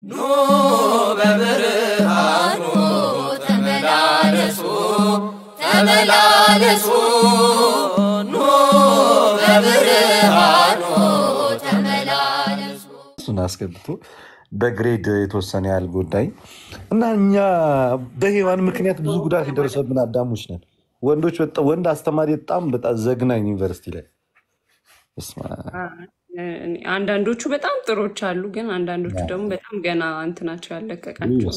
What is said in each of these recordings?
ኑ በብርሃኑ ተመላለሱ ተመላለሱ ኑ በብርሃኑ ተመላለሱ እሱን አስገብቶ በግሬድ የተወሰነ ያህል ጉዳይ እና እኛ በሔዋን ምክንያት ብዙ ጉዳት የደረሰብን አዳሞች ነን። ወንዶች ወንድ አስተማሪ በጣም ዘግናኝ ዩኒቨርሲቲ ላይ አንዳንዶቹ በጣም ጥሮች አሉ፣ ግን አንዳንዶቹ ደግሞ በጣም ገና እንትናቸው ያለቀቃቸው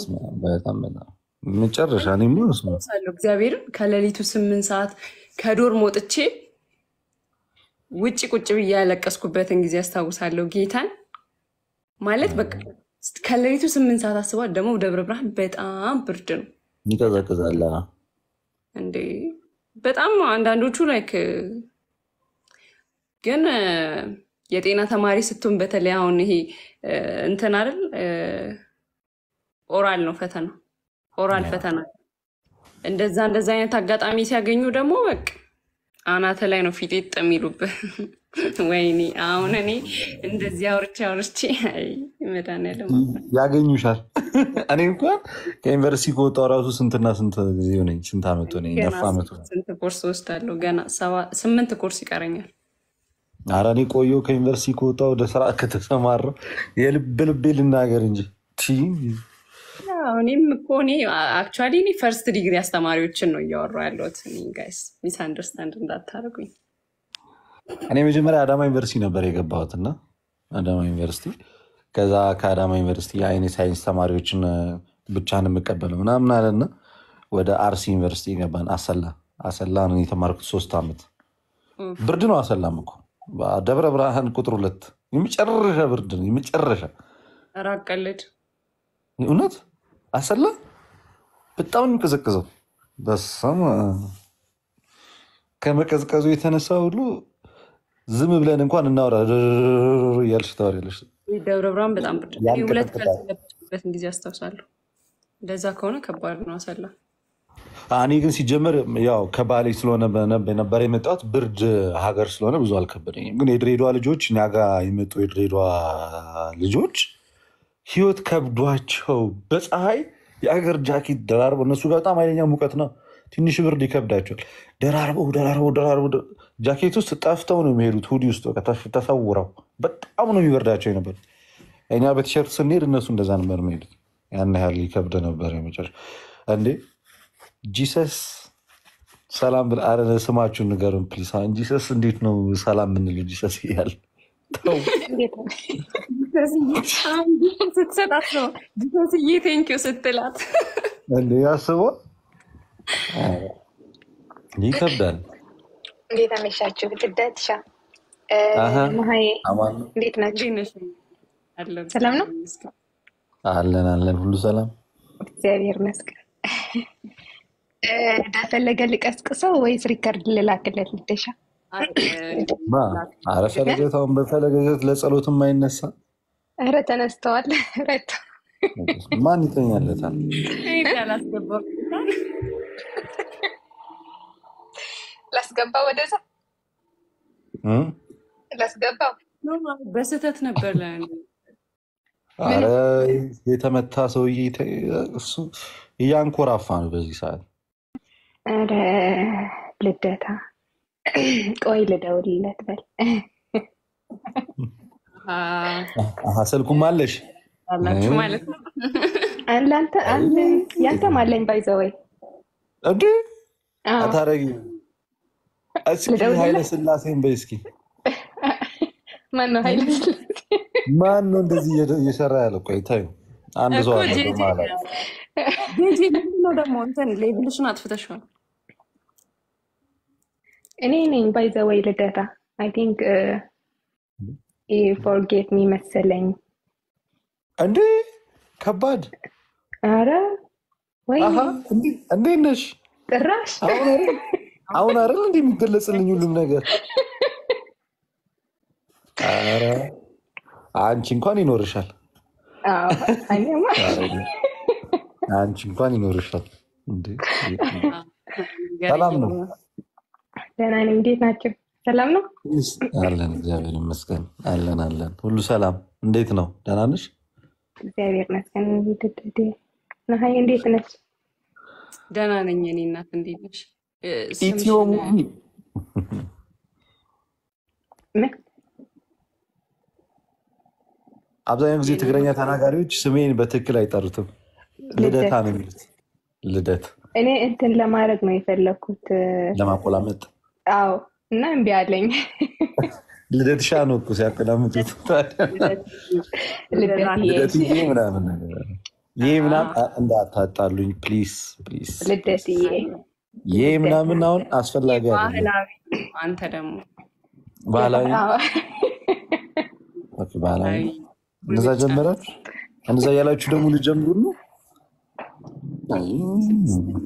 በጣም መጨረሻ እግዚአብሔርን ከሌሊቱ 8 ሰዓት ከዶርም ወጥቼ ውጭ ቁጭ ብዬ ያለቀስኩበትን ጊዜ አስታውሳለሁ። ጌታን ማለት በቃ ከሌሊቱ 8 ሰዓት አስቧት። ደግሞ ደብረ ብርሃን በጣም ብርድ ነው፣ ይቀዘቅዛል እንዴ በጣም አንዳንዶቹ ላይክ ግን የጤና ተማሪ ስትሆን በተለይ አሁን ይሄ እንትን አይደል ኦራል ነው ፈተና ኦራል ፈተና እንደዛ አይነት አጋጣሚ ሲያገኙ ደግሞ በቃ አናተ ላይ ነው ፊጤጥ የሚሉብህ። ወይኔ አሁን እኔ እንደዚህ አውርቼ መድኃኒዓለም ያገኙሻል። እኔ እንኳን ከዩኒቨርሲቲ ከወጣሁ ራሱ ስንትና ስንት ጊዜ ሆነኝ፣ ስንት ዓመት ሆነኝ፣ ነፍ ዓመት ሆነኝ። ስንት ኮርስ ወስዳለሁ? ገና 8 ኮርስ ይቀረኛል። ኧረ እኔ ቆየሁ ከዩኒቨርሲቲ ከወጣሁ ወደ ስራ ከተሰማራሁ ልቤ ልናገር እንጂ እኔም እኮ አክቹዋሊ ፈርስት ዲግሪ አስተማሪዎችን ነው እያወራሁ ያለሁት። ጋይስ ሚስ አንደርስታንድ እንዳታደርጉኝ። እኔ መጀመሪያ አዳማ ዩኒቨርሲቲ ነበር የገባሁት እና አዳማ ዩኒቨርሲቲ ከዛ ከአዳማ ዩኒቨርሲቲ የአይኔ ሳይንስ ተማሪዎችን ብቻን የምቀበለው ምናምን አለና ወደ አርሲ ዩኒቨርሲቲ ገባን። አሰላ ነው የተማርኩት 3 ዓመት። ብርድ ነው አሰላም እኮ ደብረ ብርሃን ቁጥር 2 የመጨረሻ ብርድ ነው የመጨረሻ። ራቀልድ እውነት አሰላ በጣም የሚቀዘቅዘው በሰማ ከመቀዝቀዙ የተነሳ ሁሉ ዝም ብለን እንኳን እናወራ እያልሽ ታወሪያለሽ። ደብረ ብርሃን በጣም ብርድ ነው። 2 ካልተለበስኩበትን ጊዜ አስታውሳለሁ። እንደዛ ከሆነ ከባድ ነው አሰላ። እኔ ግን ሲጀመር ያው ከባሌ ስለሆነ ነበር የመጣሁት። ብርድ ሀገር ስለሆነ ብዙ አልከበደኝም። ግን የድሬዳዋ ልጆች እኛ ጋ የመጡ የድሬዳዋ ልጆች ህይወት ከብዷቸው በፀሐይ የአገር ጃኬት ደራርበው፣ እነሱ ጋር በጣም ኃይለኛ ሙቀት ነው፣ ትንሽ ብርድ ይከብዳቸዋል። ደራርበው ጃኬት ውስጥ ጠፍተው ነው የሚሄዱት። ሁዲ ውስጥ ተሰውረው በጣም ነው የሚበርዳቸው ነበር። እኛ በቲሸርት ስንሄድ እነሱ እንደዛ ነበር የሚሄዱት። ያን ያህል ይከብድ ነበር። የመጨረሻ እንዴ ጂሰስ ሰላም ብል አረ ስማችሁን ንገሩን ፕሊስ። ጂሰስ እንዴት ነው ሰላም የምንለው? ጂሰስ እያለ ስትሰጣት ነው ጂሰስዬ ቴንኪው ስትላት እንዴ ያስበው ይከብዳል። እንዴት አመሻችሁ? ትዳትሻ እንዴት ናችሁ? ሰላም ነው? አለን ሁሉ ሰላም እግዚአብሔር ይመስገን። ዳፈለገ ልቀስቅሰው ወይስ ሪከርድ ልላክለት? ልደሻ አረ ፈለገታውን በፈለገት ለጸሎትም አይነሳ። ኧረ ተነስተዋል። ማን ይተኛለታል? ላስገባው ወደዛ ላስገባው በስህተት ነበር። አረ የተመታ ሰውዬ እሱ እያንኮራፋ ነው በዚህ ሰዓት። ኧረ ልደታ ቆይ ልደውልለት በል። ስልኩም አለሽ አላችሁ ማለት ነው? አንተ ያንተም አለኝ ባይዘወይ እንዴ አታረጊ። እስኪ ኃይለ ሥላሴን በይ እስኪ። ማነው ኃይለ ሥላሴ? ማነው እንደዚህ እየሰራ ያለው? ቆይ ታዩ አንድ ሰው አለ ማለት ነው። ደግሞ እንትን ሌብልሽን አጥፍተሽዋል። እኔ ነኝ ባይዘወይ ልደታ። አይ ቲንክ ፎርጌት ሚ መሰለኝ። እንዴ ከባድ። ኧረ ወይ እንዴት ነሽ? ጭራሽ አሁን አይደል እንዴ የሚገለጽልኝ ሁሉም ነገር? ኧረ አንቺ እንኳን ይኖርሻል። አንቺ እንኳን ይኖርሻል። እንዴ ሰላም ነው? ደህና ነኝ። እንዴት ናቸው? ሰላም ነው አለን። እግዚአብሔር ይመስገን አለን። ሁሉ ሰላም። እንዴት ነው? ደህና ነሽ? እግዚአብሔር ይመስገን። ድድድ ነሀይ እንዴት ነሽ? ደህና ነኝ። እኔ እናት እንዴት ነሽ? ኢትዮ ስምሽን ሙቪ ምን አብዛኛው ጊዜ ትግረኛ ተናጋሪዎች ስሜን በትክክል አይጠሩትም። ልደታ ልደት? ነው የሚሉት። ልደት እኔ እንትን ለማድረግ ነው የፈለኩት። ለማቆላመጥ አዎ እና እምቢ አለኝ። ልደት ሻ ነው እኮ ሲያቆላምጡት። ልደትዬ ልደትዬ ምናምን ነገር ይህ ምናምን እንዳታጣሉኝ ፕሊዝ ፕሊዝ። ልደትዬ ይህ ምናምን አሁን አስፈላጊ አይደለም። ባህላዊ ነው። አንተ ደግሞ ባህላዊ አዎ ኦኬ፣ ባህላዊ እንደዛ ጀመራችሁ። እንደዛ ያላችሁ ደግሞ ልጀምሩ ነው። አይ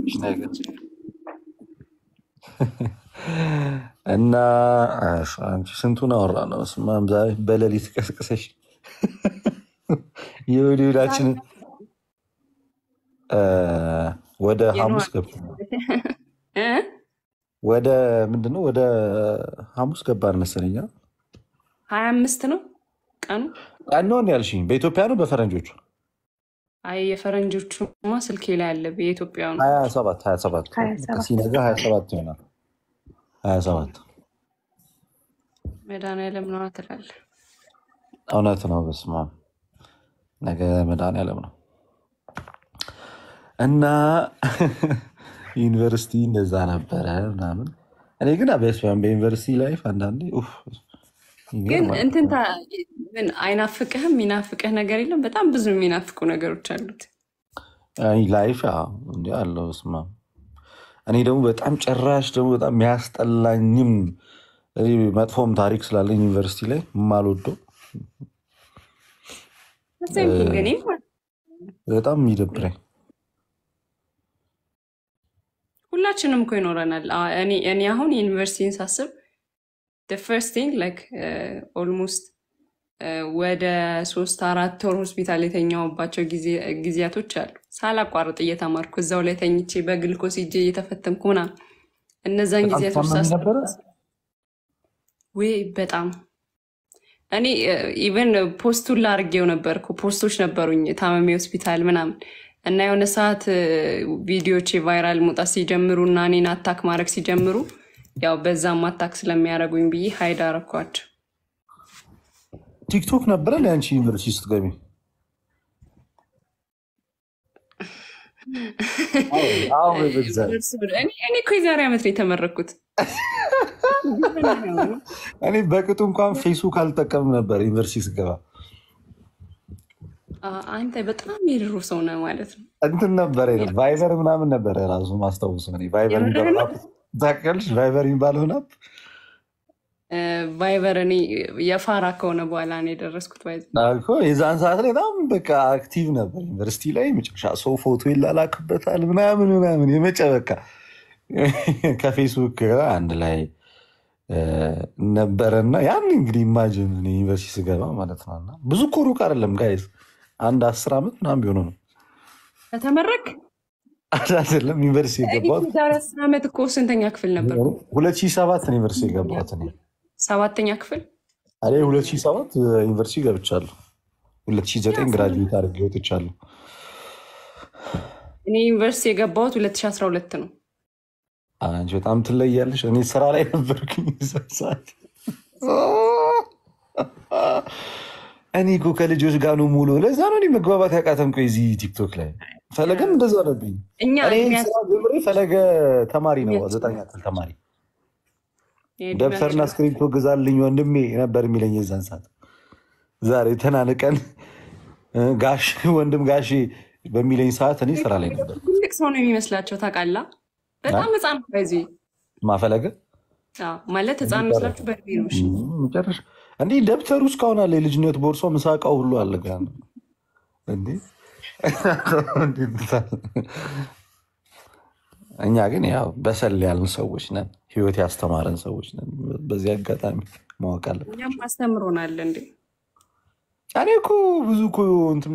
እሺ ነገር እና አንቺ ስንቱን አወራ ነው ስማም ዛሬ በሌሊት ቀስቅሰሽ የወዲዳችን ወደ ሐሙስ ገብተናል። ወደ ምንድነው ወደ ሐሙስ ገባን መሰለኝ። 25 ነው ቀኑ። ቀኑን ያልሽኝ በኢትዮጵያ ነው በፈረንጆቹ? አይ የፈረንጆቹማ ስልኬ ላይ አለ። የኢትዮጵያው ነው 27 ሲነጋ 27 ይሆናል። 27 መድኃኒዓለም ነው ትላለህ። እውነት ነው። በስመ አብ ነገ መድኃኒዓለም ነው እና ዩኒቨርሲቲ እንደዛ ነበረ ምናምን። እኔ ግን አበስባን በዩኒቨርሲቲ ላይፍ አንዳንዴ ግን እንትን ምን አይናፍቅህም? የሚናፍቅህ ነገር የለም? በጣም ብዙ የሚናፍቁ ነገሮች አሉት ላይፍ እንዲ አለው። ስማ እኔ ደግሞ በጣም ጭራሽ ደግሞ በጣም የሚያስጠላኝም መጥፎም ታሪክ ስላለኝ ዩኒቨርሲቲ ላይ የማልወደው በጣም የሚደብረኝ ሁላችንም እኮ ይኖረናል። እኔ አሁን ዩኒቨርሲቲን ሳስብ ፈርስት ቲንግ ላይክ ኦልሞስት ወደ 3-4 ወር ሆስፒታል የተኛውባቸው ጊዜያቶች አሉ። ሳላቋርጥ እየተማርኩ እዛው ላይ ተኝቼ በግልኮስ ሂጄ እየተፈተንኩ ምናምን እነዛን ጊዜያቶች ሳስብ ወይ በጣም እኔ ኢቨን ፖስቱን ላርጌው ነበርኩ። ፖስቶች ነበሩኝ ታመሜ ሆስፒታል ምናምን እና የሆነ ሰዓት ቪዲዮቼ ቫይራል መውጣት ሲጀምሩ እና እኔን አታክ ማድረግ ሲጀምሩ ያው በዛም አታክ ስለሚያደርጉኝ ብዬ ሀይድ አረኳቸው። ቲክቶክ ነበረ ለአንቺ ዩኒቨርሲቲ ስትገቢ? እኔ እኮ የዛሬ ዓመት ነው የተመረኩት። እኔ በቅጡ እንኳን ፌስቡክ አልጠቀምም ነበር ዩኒቨርሲቲ ስገባ። አንተ በጣም የድሮ ሰው ነህ ማለት ነው። እንትን ነበረ ቫይቨር ምናምን ነበረ ራሱ ማስታወሱ። ቫይቨር ታውቂያለሽ? ቫይቨር የሚባለው ናት። ቫይቨር እኔ የፋራ ከሆነ በኋላ ነው የደረስኩት። የዛን ሰዓት ላይ በጣም በቃ አክቲቭ ነበር ዩኒቨርሲቲ ላይ። መጨረሻ ሰው ፎቶ ይላላክበታል ምናምን ምናምን የመጨ በቃ ከፌስቡክ ጋር አንድ ላይ ነበረና ያን እንግዲህ ኢማጂን ዩኒቨርሲቲ ስገባ ማለት ነው። እና ብዙ እኮ ሩቅ አይደለም ጋይዝ፣ አንድ 10 ዓመት ምናምን ቢሆነ ነው ከተመረቅ አይደለም። ዩኒቨርሲቲ የገባሁት 10 ዓመት እኮ ስንተኛ ክፍል ነበር? 2007 ዩኒቨርሲቲ የገባሁት እኔ 7ኛ ክፍል። 2007 ዩኒቨርሲቲ ገብቻለሁ። 2009 ግራጁዌት አድርጌ ወጥቻለሁ። እኔ ዩኒቨርሲቲ የገባሁት 2012 ነው። አንቺ በጣም ትለያለሽ። እኔ ስራ ላይ ነበርኩኝ ሰዓት። እኔ እኮ ከልጆች ጋር ነው ሙሉ። ለዛ ነው እኔ መግባባት ያቃተም። ቆይ እዚህ ቲክቶክ ላይ ፈለገም እንደዛ ነብኝ። ስራ ጀምሬ ፈለገ ተማሪ ነው 9ኛ ክፍል ተማሪ። ደብተርና እስክሪብቶ ግዛልኝ ወንድሜ ነበር የሚለኝ የዛን ሰዓት። ዛሬ ተናንቀን ጋሽ ወንድም ጋሽ በሚለኝ ሰዓት እኔ ስራ ላይ ነበር። ትልቅ ሰው ነው የሚመስላቸው ታውቃለህ። በጣም ህፃን ነው። በዚህ ማፈለገ ማለት ህፃን መስላችሁ በእድሜ ነው። መጨረሻ እንዲህ ደብተሩ እስካሁን አለ። የልጅነት ቦርሶ ምሳቃው ሁሉ አለ ጋር እንዴ። እኛ ግን ያው በሰል ያልን ሰዎች ነን። ህይወት ያስተማረን ሰዎች ነን። በዚህ አጋጣሚ ማወቅ አለብን። እኛም አስተምሮናል እንዴ። እኔ እኮ ብዙ እኮ እንትን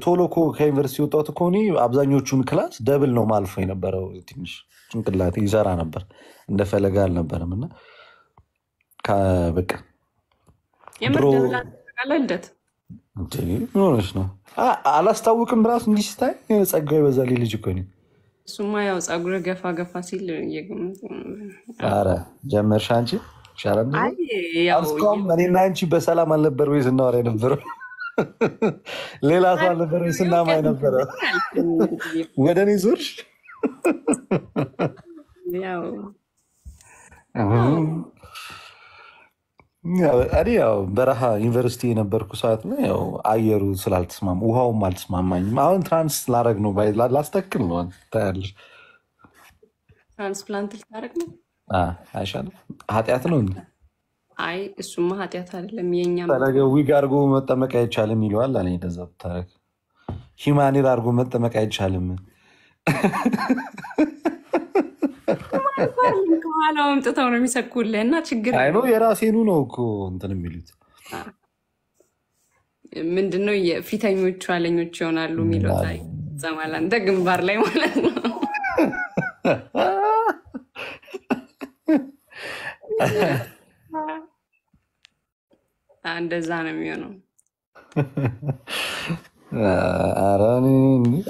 ቶሎ እኮ ከዩኒቨርሲቲ ወጣሁት እኮ እኔ አብዛኞቹን ክላስ ደብል ነው ማልፎ የነበረው። ትንሽ ጭንቅላቴ ይሰራ ነበር፣ እንደፈለገ አልነበረም። እና በቃ ድሮ እንዴ ምን ሆነሽ ነው? አላስታውቅም ራሱ እንዲህ ስታይ ጸጋው ይበዛል ልጅ እኮ ነኝ። እሱማ ያው ፀጉር ገፋ ገፋ ሲል እየገመቱ ኧረ ጀመርሽ አንቺ ይሻላል። ያው እስካሁን እኔና አንቺ በሰላም አልነበር ወይ ስናወራ የነበረው? ሌላ ሰው አልነበር ወይ ስናማ የነበረው? ወደ እኔ ዞርሽ። ያው እኔ ያው በረሃ ዩኒቨርሲቲ የነበርኩ ሰዓት ነው። ያው አየሩ ስላልተስማማ ውሃውም አልተስማማኝም። አሁን ትራንስ ላረግ ነው ላስተክል ነው። ታያለሽ። ትራንስፕላንት ልታደርግ ነው? አይሻልም? ኃጢአት ነው እንዴ? አይ እሱማ ኃጢአት አይደለም። የኛ ፈለገ ዊግ አድርጎ መጠመቅ አይቻልም ይለዋል። እኔ እንደዛ ብታረግ ሂማኔር አድርጎ መጠመቅ አይቻልም። ከኋላ አምጥተው ነው የሚሰኩልህ እና ችግር አይ ነው የራሴኑ ነው እኮ እንትን የሚሉት ምንድነው የፊተኞቹ ኋለኞቹ ይሆናሉ የሚለው ዘማላ እንደ ግንባር ላይ ማለት ነው። እንደዛ ነው የሚሆነው።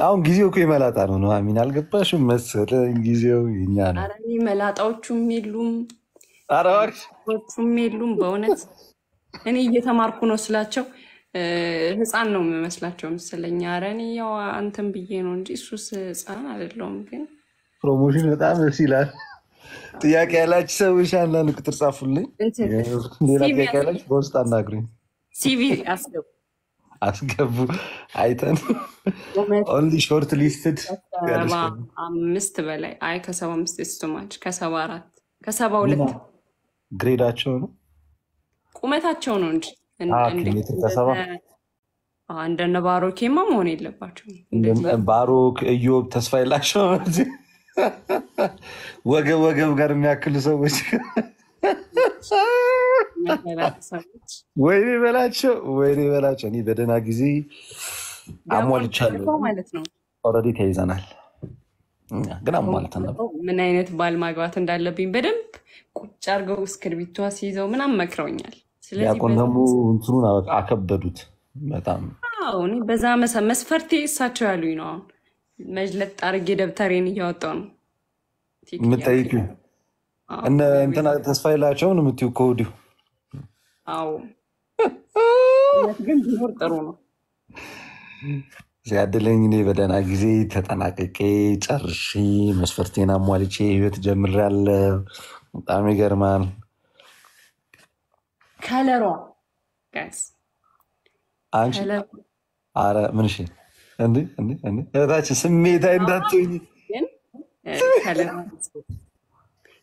አሁን ጊዜው እኮ የመላጣ ነው። ኑሐሚን አልገባሽም መሰለኝ? ጊዜው የኛ ነው። ኧረ እኔ መላጣዎቹም የሉም ኧረ እባክሽም የሉም። በእውነት እኔ እየተማርኩ ነው ስላቸው ህፃን ነው የምመስላቸው መሰለኝ። ኧረ እኔ ያው አንተን ብዬ ነው እንጂ እሱስ ህፃን አይደለሁም። ግን ፕሮሞሽን በጣም ደስ ይላል። ጥያቄ ያላችሁ ሰዎች አንዳንድ ቁጥር ጻፉልኝ። ሌላ ጥያቄ ያላችሁ በውስጥ አናግሩኝ። ሲቪ አስገቡ አይተን ኦንሊ ሾርት ሊስትድ 5 በላይ አይ ከ75 ስቶማች ከ74 ከ72 ግሬዳቸው ነው ቁመታቸው ነው እንጂ እንደነ ባሮኬማ መሆን የለባቸውም። ባሮክ እዮብ ተስፋ የላቸው ወገብ ወገብ ጋር የሚያክሉ ሰዎች ወይኔ በላቸው ወይኔ በላቸው። እኔ በደህና ጊዜ አሟልቻለሁ ማለት ነው። ኦልሬዲ ተይዘናል ግን አሟልተን ነበር። ምን አይነት ባል ማግባት እንዳለብኝ በደንብ ቁጭ አድርገው እስክርቢቷ ሲይዘው ምናምን መክረውኛል። ስለዚህ ያቆን ደግሞ እንትኑን አከበዱት በጣም። አዎ እኔ በዛ መስፈርቴ እሳቸው ያሉኝ ነው። አሁን መጅለጥ አድርጌ ደብተሬን እያወጣሁ ነው የምጠይቂው። እነ እንትና ተስፋ የላቸውን የምትይው ከወዲሁ። አዎ ግን ቢኖር ጥሩ ነው። ሲያድለኝ እኔ በደህና ጊዜ ተጠናቅቄ ጨርሼ መስፈርቴን አሟልቼ ህይወት ጀምሬያለሁ። በጣም ይገርማል። ከለሯ ጋይስ አንቺ ኧረ ምን እሺ እንዴ እህታችን ስሜታዊ እንዳትሆኝ ግን ከለሯ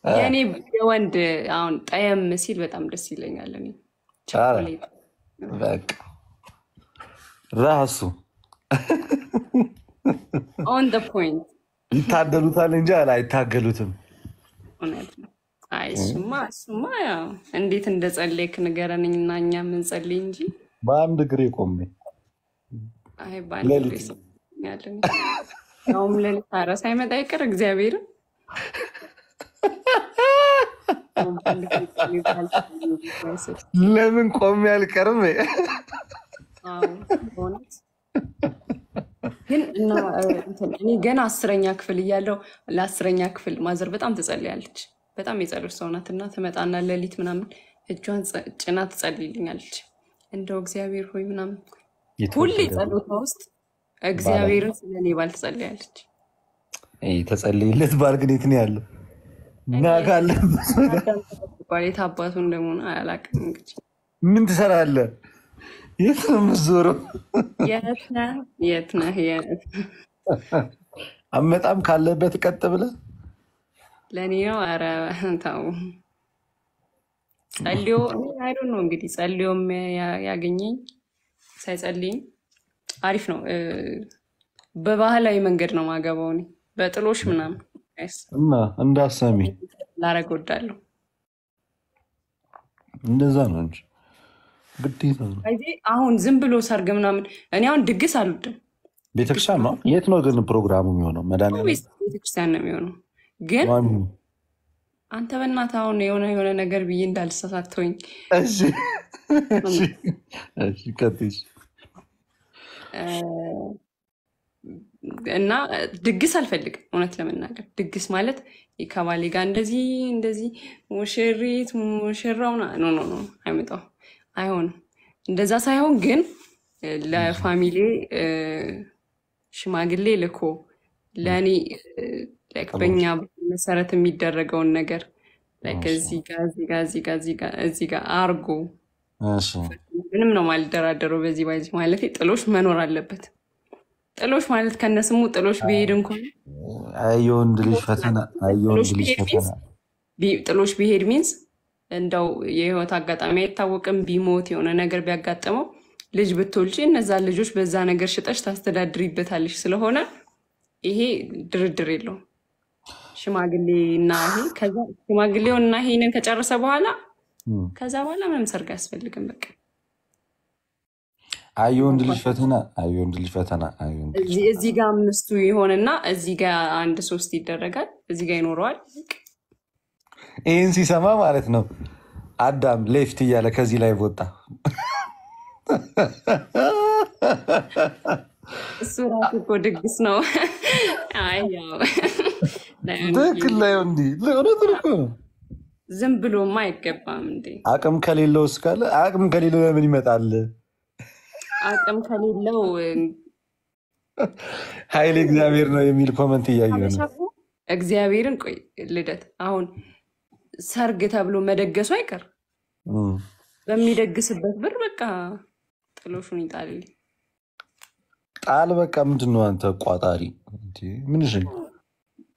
የኔ የወንድ አሁን ጠየም ሲል በጣም ደስ ይለኛል። እኔ ቸኮሌት በቃ ራሱ ኦን ዘ ፖይንት ይታደሉታል እንጂ አይታገሉትም። እውነት ነው። አይ እሱማ ያው እንዴት እንደጸለይክ ንገረኝ እና እኛ የምንጸልይ እንጂ በአንድ እግሬ ቆሜ አይ ባንድ ያለን ያውም ሌሊት ኧረ ሳይመጣ ይቅር እግዚአብሔርን ለምን ቆሜ አልቀርም? ግን እኔ ገና 10ኛ ክፍል እያለሁ ለ10ኛ ክፍል ማዘር በጣም ትጸልያለች። በጣም የጸሎት ሰው ናት እና ትመጣና ሌሊት ምናምን እጇን ጭና ትጸልይልኛለች። እንደው እግዚአብሔር ሆይ ምናምን ሁሌ ጸሎቷ ውስጥ እግዚአብሔርን ስለኔ ባል ትጸልያለች። ተጸልይለት ባል ግን የት ነው ያለው? ናካለ ባሌት አባቱን ደግሞ አላውቅም። እንግዲህ ምን ትሰራለህ? የት ነው የምትዞረው? የት ነህ? አመጣም ካለበት ቀጥ ብለህ ለእኔ ነው። ኧረ ተው ጸልዮ አይዶን ነው እንግዲህ ጸልዮም ያገኘኝ ሳይጸልይም አሪፍ ነው። በባህላዊ መንገድ ነው ማገባው እኔ በጥሎሽ ምናምን እና እንዳሰሚ ላረግ ወዳለሁ። እንደዛ ነው እንጂ ግዴታ ነው። አሁን ዝም ብሎ ሰርግ ምናምን እኔ አሁን ድግስ አልወድም። ቤተክርስቲያን ነው። የት ነው ግን ፕሮግራሙ የሚሆነው? መድኃኒዓለም ቤተክርስቲያን ነው የሚሆነው። ግን አንተ በእናትህ አሁን የሆነ ነገር ብዬ እንዳልሳሳተውኝ። እሺ ቀጥይ። እና ድግስ አልፈልግም። እውነት ለመናገር ድግስ ማለት ከባሌ ጋር እንደዚህ ሙሽሪት ሙሽራው ኖ ኖ ኖ አይመጣው አይሆንም። እንደዛ ሳይሆን ግን ለፋሚሊ ሽማግሌ ልኮ ለእኔ በኛ መሰረት የሚደረገውን ነገር እዚህ ጋር አርጎ ምንም ነው ማልደራደረው። በዚህ ማለት ጥሎሽ መኖር አለበት። ጥሎሽ ማለት ከነስሙ ጥሎሽ ቢሄድ እንኳን የወንድ ልጅ ፈተና ጥሎሽ ቢሄድ ሚንስ እንደው የህይወት አጋጣሚ አይታወቅም። ቢሞት የሆነ ነገር ቢያጋጥመው ልጅ ብትወልጂ እነዛ ልጆች በዛ ነገር ሽጠሽ ታስተዳድሪበታለሽ። ስለሆነ ይሄ ድርድር የለውም። ሽማግሌና ሽማግሌውና ይሄንን ከጨረሰ በኋላ ከዛ በኋላ ምንም ሰርግ አያስፈልግም። በቃ የወንድ ልጅ ፈተና እዚህ ጋር 5 ይሆንና እዚህ ጋር 1 3 ይደረጋል። እዚህ ጋር ይኖረዋል። ይህን ሲሰማ ማለት ነው አዳም ሌፍት እያለ ከዚህ ላይ ወጣ። እሱ ራሱ እኮ ድግስ ነው። ትክክል ላይ ዝም ብሎማ አይገባም እንዴ። አቅም ከሌለው እስካለ አቅም ከሌለው ለምን ይመጣል? አቅም ከሌለው ኃይል እግዚአብሔር ነው የሚል ኮመንት እያየ ነው። እግዚአብሔርን ቆይ ልደት አሁን ሰርግ ተብሎ መደገሱ አይቀር በሚደግስበት ብር በቃ ጥሎሹን ይጣልልኝ። ጣል በቃ ምንድን ነው አንተ ቋጣሪ ምን ይሽኝ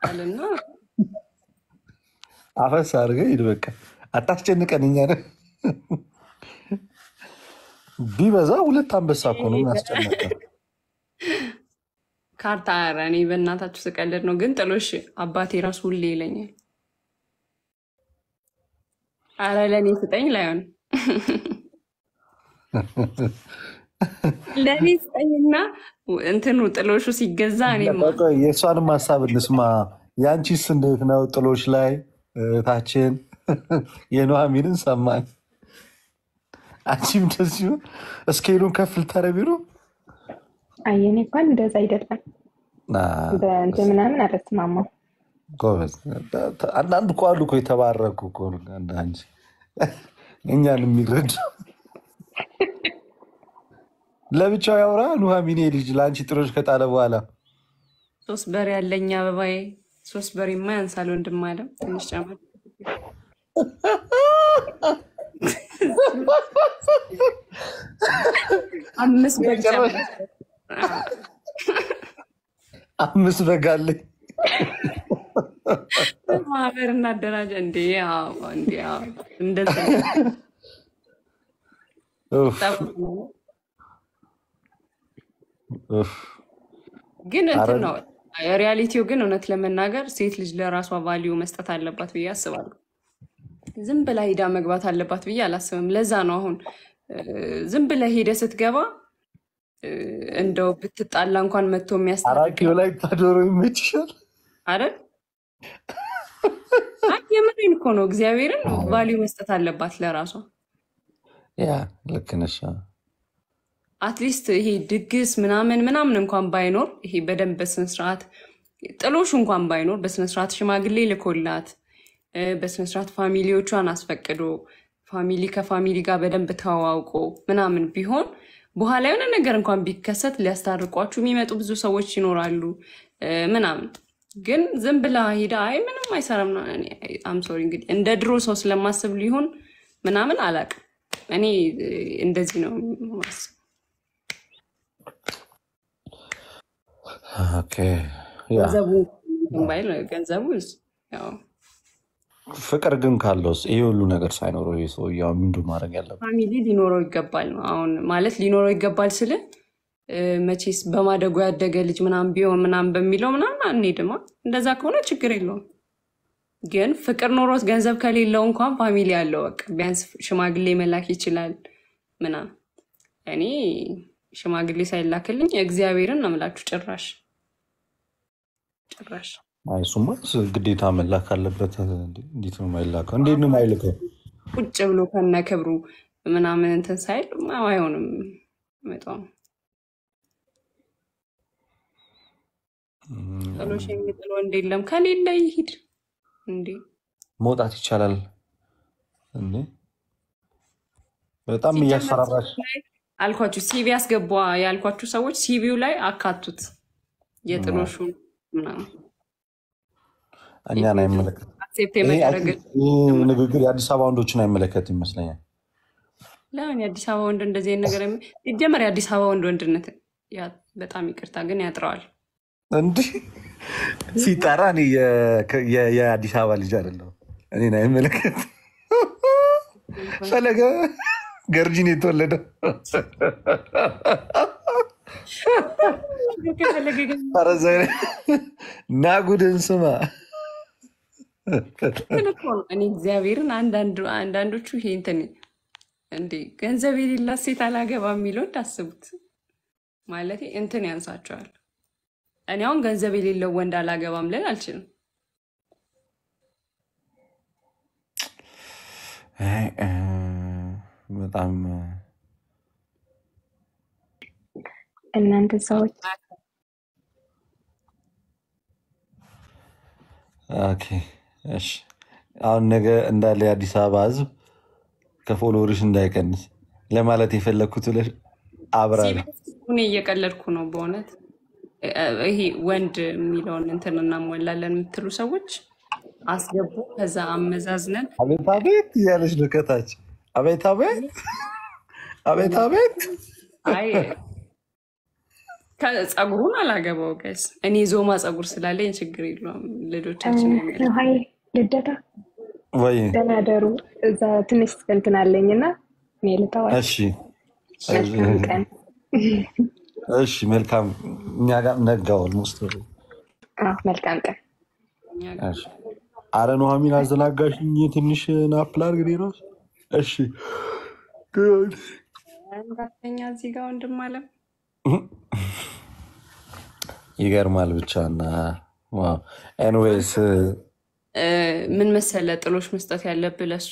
አለና አፈስ አድርገህ ሂድ። በቃ አታስጨንቀን። እኛ ቢበዛ 2 አንበሳ እኮ ነው ያስጨነቀን። ካርታ ኧረ እኔ በእናታችሁ ስቀልድ ነው። ግን ጥሎሽ አባቴ ራሱ ሁሌ ይለኛል፣ ኧረ ለእኔ ስጠኝ ላይሆን ለእኔ ስጠኝና እንትኑ ጥሎሹ ሲገዛ የእሷንም ሀሳብ እንስማ። የአንቺስ እንዴት ነው? ጥሎሽ ላይ እህታችን የኑሐሚንን ሰማን። አንቺም እንደዚሁ እስኬሉን ከፍ ልታረቢ ነው? እኔ እንኳን እንደዛ አይደለም በእንትን ምናምን አልተስማማም። ጎበዝ። አንዳንድ እኮ አሉ እኮ የተባረኩ እኮ አንቺ እኛን የሚረዱ ለብቻው ያውራ። ኑሐሚን ልጅ ለአንቺ ጥሎሽ ከጣለ በኋላ 3 በሬ ያለኝ አበባዬ 3 በሬማ ያንሳል ወንድም አለም ትንሽ ጨምር 5 በግ 5 በግ አለኝ ማህበር እናደራጀ እንዴ እንደዚህ ግን እንትን ነው ሪያሊቲው። ግን እውነት ለመናገር ሴት ልጅ ለራሷ ቫሊዩ መስጠት አለባት ብዬ አስባለሁ። ዝም ብላ ሄዳ መግባት አለባት ብዬ አላስብም። ለዛ ነው አሁን ዝም ብላ ሄደ ስትገባ እንደው ብትጣላ እንኳን መጥቶ የሚያስታርቅ ላይ ታዶሮ ይመችሻል አይደል? የምሬን እኮ ነው። እግዚአብሔርን ቫሊዩ መስጠት አለባት ለራሷ። ያ ልክ ነሽ። አትሊስት ይሄ ድግስ ምናምን እንኳን ባይኖር ይሄ በደንብ በስነስርዓት ጥሎሽ እንኳን ባይኖር በስነስርዓት ሽማግሌ ልኮላት በስነስርዓት ፋሚሊዎቿን አስፈቅዶ ፋሚሊ ከፋሚሊ ጋር በደንብ ተዋውቆ ምናምን ቢሆን በኋላ የሆነ ነገር እንኳን ቢከሰት ሊያስታርቋችሁ የሚመጡ ብዙ ሰዎች ይኖራሉ ምናምን። ግን ዝም ብላ ሄዳ ምንም አይሰራም ነው። አም ሶሪ እንግዲህ እንደ ድሮ ሰው ስለማስብ ሊሆን ምናምን አላውቅም። እኔ እንደዚህ ነው ማስብ። ገንዘቡ ያው ፍቅር ግን ካለውስ ይሄ ሁሉ ነገር ሳይኖረው ይሄ ሰው ያው ምንድን ማድረግ ያለበት? ፋሚሊ ሊኖረው ይገባል ነው አሁን ማለት ሊኖረው ይገባል ስለ መቼስ በማደጎ ያደገ ልጅ ምናምን ቢሆን ምናምን በሚለው ምናምን አንሄድማ። እንደዛ ከሆነ ችግር የለውም። ግን ፍቅር ኖሮት ገንዘብ ከሌለው እንኳን ፋሚሊ ያለው በቃ ቢያንስ ሽማግሌ መላክ ይችላል ምናምን። እኔ ሽማግሌ ሳይላክልኝ እግዚአብሔርን ነው የምላችሁ። ጭራሽ እሱማ ግዴታ መላክ አለበት። እንዴት ነው የማይላከው? እንዴት ነው የማይልከው? ቁጭ ብሎ ከነ ክብሩ ምናምን እንትን ሳይል አይሆንም። መጣው ጥሎሽ የሚጥል ወንድ የለም። ከሌለ ይሂድ እንዴ። መውጣት ይቻላል እንዴ? በጣም ሲጀመር እያስፈራራሽ አልኳችሁ፣ ሲቪ አስገባ ያልኳችሁ ሰዎች ሲቪው ላይ አካቱት የጥሎሹን ምናምን። እኛን አይመለከት። አክሴፕት ይሄ የመደረግ ንግግር የአዲስ አበባ ወንዶችን አይመለከት ይመስለኛል። ለምን የአዲስ አበባ ወንድ እንደዚህ አይነት ነገር ሲጀመር የአዲስ አበባ ወንድነት በጣም ይቅርታ ግን ያጥረዋል። እንዲህ ሲጠራ እኔ የአዲስ አበባ ልጅ አይደለሁም። እኔን አይመለከት። ፈለገ ገርጂን የተወለደው ና ጉድን ስማ። እኔ እግዚአብሔርን አንዳንዶቹ ይሄ እንትን እንዴ ገንዘብ የሌላት ሴት አላገባ የሚለው እንዳስቡት ማለት እንትን ያንሳቸዋል። እኔ አሁን ገንዘብ የሌለው ወንድ አላገባም ልል አልችልም። በጣም እናንተ ሰዎች ኦኬ እሺ። አሁን ነገ እንዳለ የአዲስ አበባ ሕዝብ ከፎሎወርሽ እንዳይቀንስ ለማለት የፈለግኩት ብለሽ አብራሪ። እኔ እየቀለድኩ ነው በእውነት። ይሄ ወንድ የሚለውን እንትን እናሟላለን የምትሉ ሰዎች አስገቡ። ከዛ አመዛዝነን አቤት አቤት እያለች ነው ከታች። አቤት አቤት አቤት አቤት። አይ ጸጉሩን አላገባው ገስ እኔ ዞማ ጸጉር ስላለኝ ችግር የለውም። ልጆቻችን ሀይ ልደታ ወይ ደህና ደሩ። እዛ ትንሽ እንትን አለኝ እና እኔ ልተዋል። እሺ መልካም ቀን። እሺ መልካም። እኛ ጋር ነጋው ሞስቶ መልካም ቀን። እሺ አረ ኑሐሚን አዘናጋሽኝ። ትንሽ ናፕላር ግን ነው። እሺ ሁለተኛ እዚህ ጋር ወንድም አለ ይገርማል ብቻ እና ኤንዌይስ ምን መሰለ ጥሎሽ መስጠት ያለብህ ለእሷ።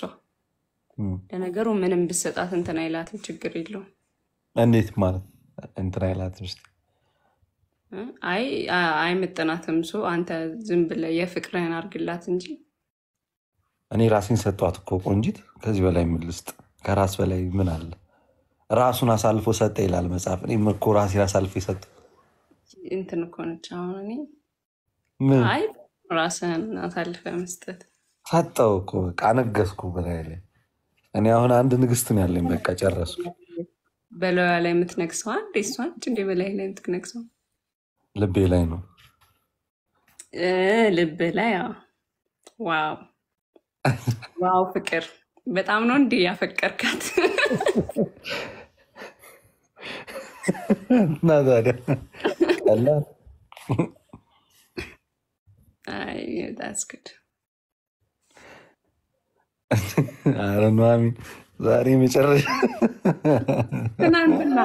ለነገሩ ምንም ብሰጣት እንትን አይላትም፣ ችግር የለውም። እንዴት ማለት እንትን አይላትም? ስ አይመጠናትም። ሶ አንተ ዝም ብለህ የፍቅርህን አድርግላት እንጂ። እኔ ራሴን ሰጧት እኮ ቆንጂት። ከዚህ በላይ ምን ልስጥ? ከራስ በላይ ምን አለ? ራሱን አሳልፎ ሰጠ ይላል መጽሐፍ። እኔም እኮ ራሴን አሳልፎ ሰጠ እንትን እኮ ነች። አሁን እኔ አይ ራስህን አሳልፈ መስጠት ሰጠው እኮ በቃ አነገስኩ በላይ ላይ። እኔ አሁን አንድ ንግስት ነው ያለኝ። በቃ ጨረስኩ። በላዩ ላይ የምትነግሰው አንድ እሷን እንደ በላይ ላይ የምትነግሰው ልቤ ላይ ነው። ልብ ላይ ዋው ዋው፣ ፍቅር በጣም ነው እንዲህ ያፈቀርካት። እና ታዲያ ቀላል ዳስክድ አረ ኑሐሚን ዛሬ መጨረሻ ትናንትና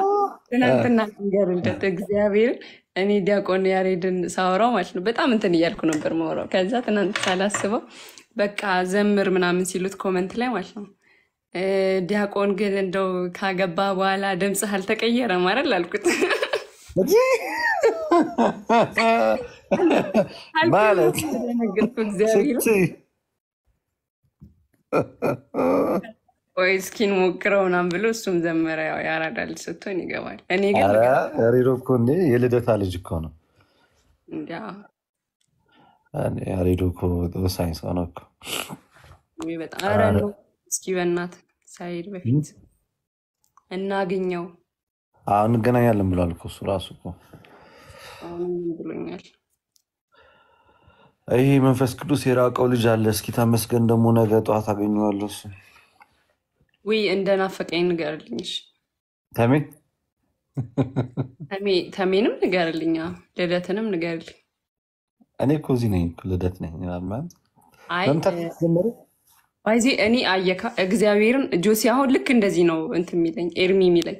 ነገር እንደት እግዚአብሔር እኔ ዲያቆን ያሬድን ሳወራው ማለት ነው በጣም እንትን እያልኩ ነበር ማወራው። ከዛ ትናንት ሳላስበው በቃ ዘምር ምናምን ሲሉት ኮመንት ላይ ማለት ነው ዲያቆን ግን እንደው ካገባ በኋላ ድምፅህ አልተቀየረም አይደል አልኩት። ማለት እግዚአብሔር ወይ እስኪን ሞክረው ምናምን ብሎ እሱም ዘመረ። ያው ያራዳል ስትሆን ይገባል። እኔ ግን ሬዶ እኮ እንዴ የልደታ ልጅ እኮ ነው። ሬዶ እኮ ወሳኝ ሰው ነው እኮ በጣም። ኧረ ነው እስኪ በእናትህ ሳይሄድ በፊት እናገኘው። አሁን እንገናኛለን ብሏል እኮ እሱ ራሱ እኮ አሁንም ብሎኛል። ይሄ መንፈስ ቅዱስ የራቀው ልጅ አለ። እስኪ ተመስገን ደግሞ ነገ ጠዋት አገኘዋለሁ። እሱ ውይ እንደናፈቀኝ ንገርልኝ። ተሜንም ንገርልኝ፣ ልደትንም ንገርልኝ። እኔ እኮ እዚህ ነኝ፣ ልደት ነኝ። ይዚ እኔ አየካ እግዚአብሔርን ጆሲ አሁን ልክ እንደዚህ ነው እንትን የሚለኝ ኤርሚ የሚለኝ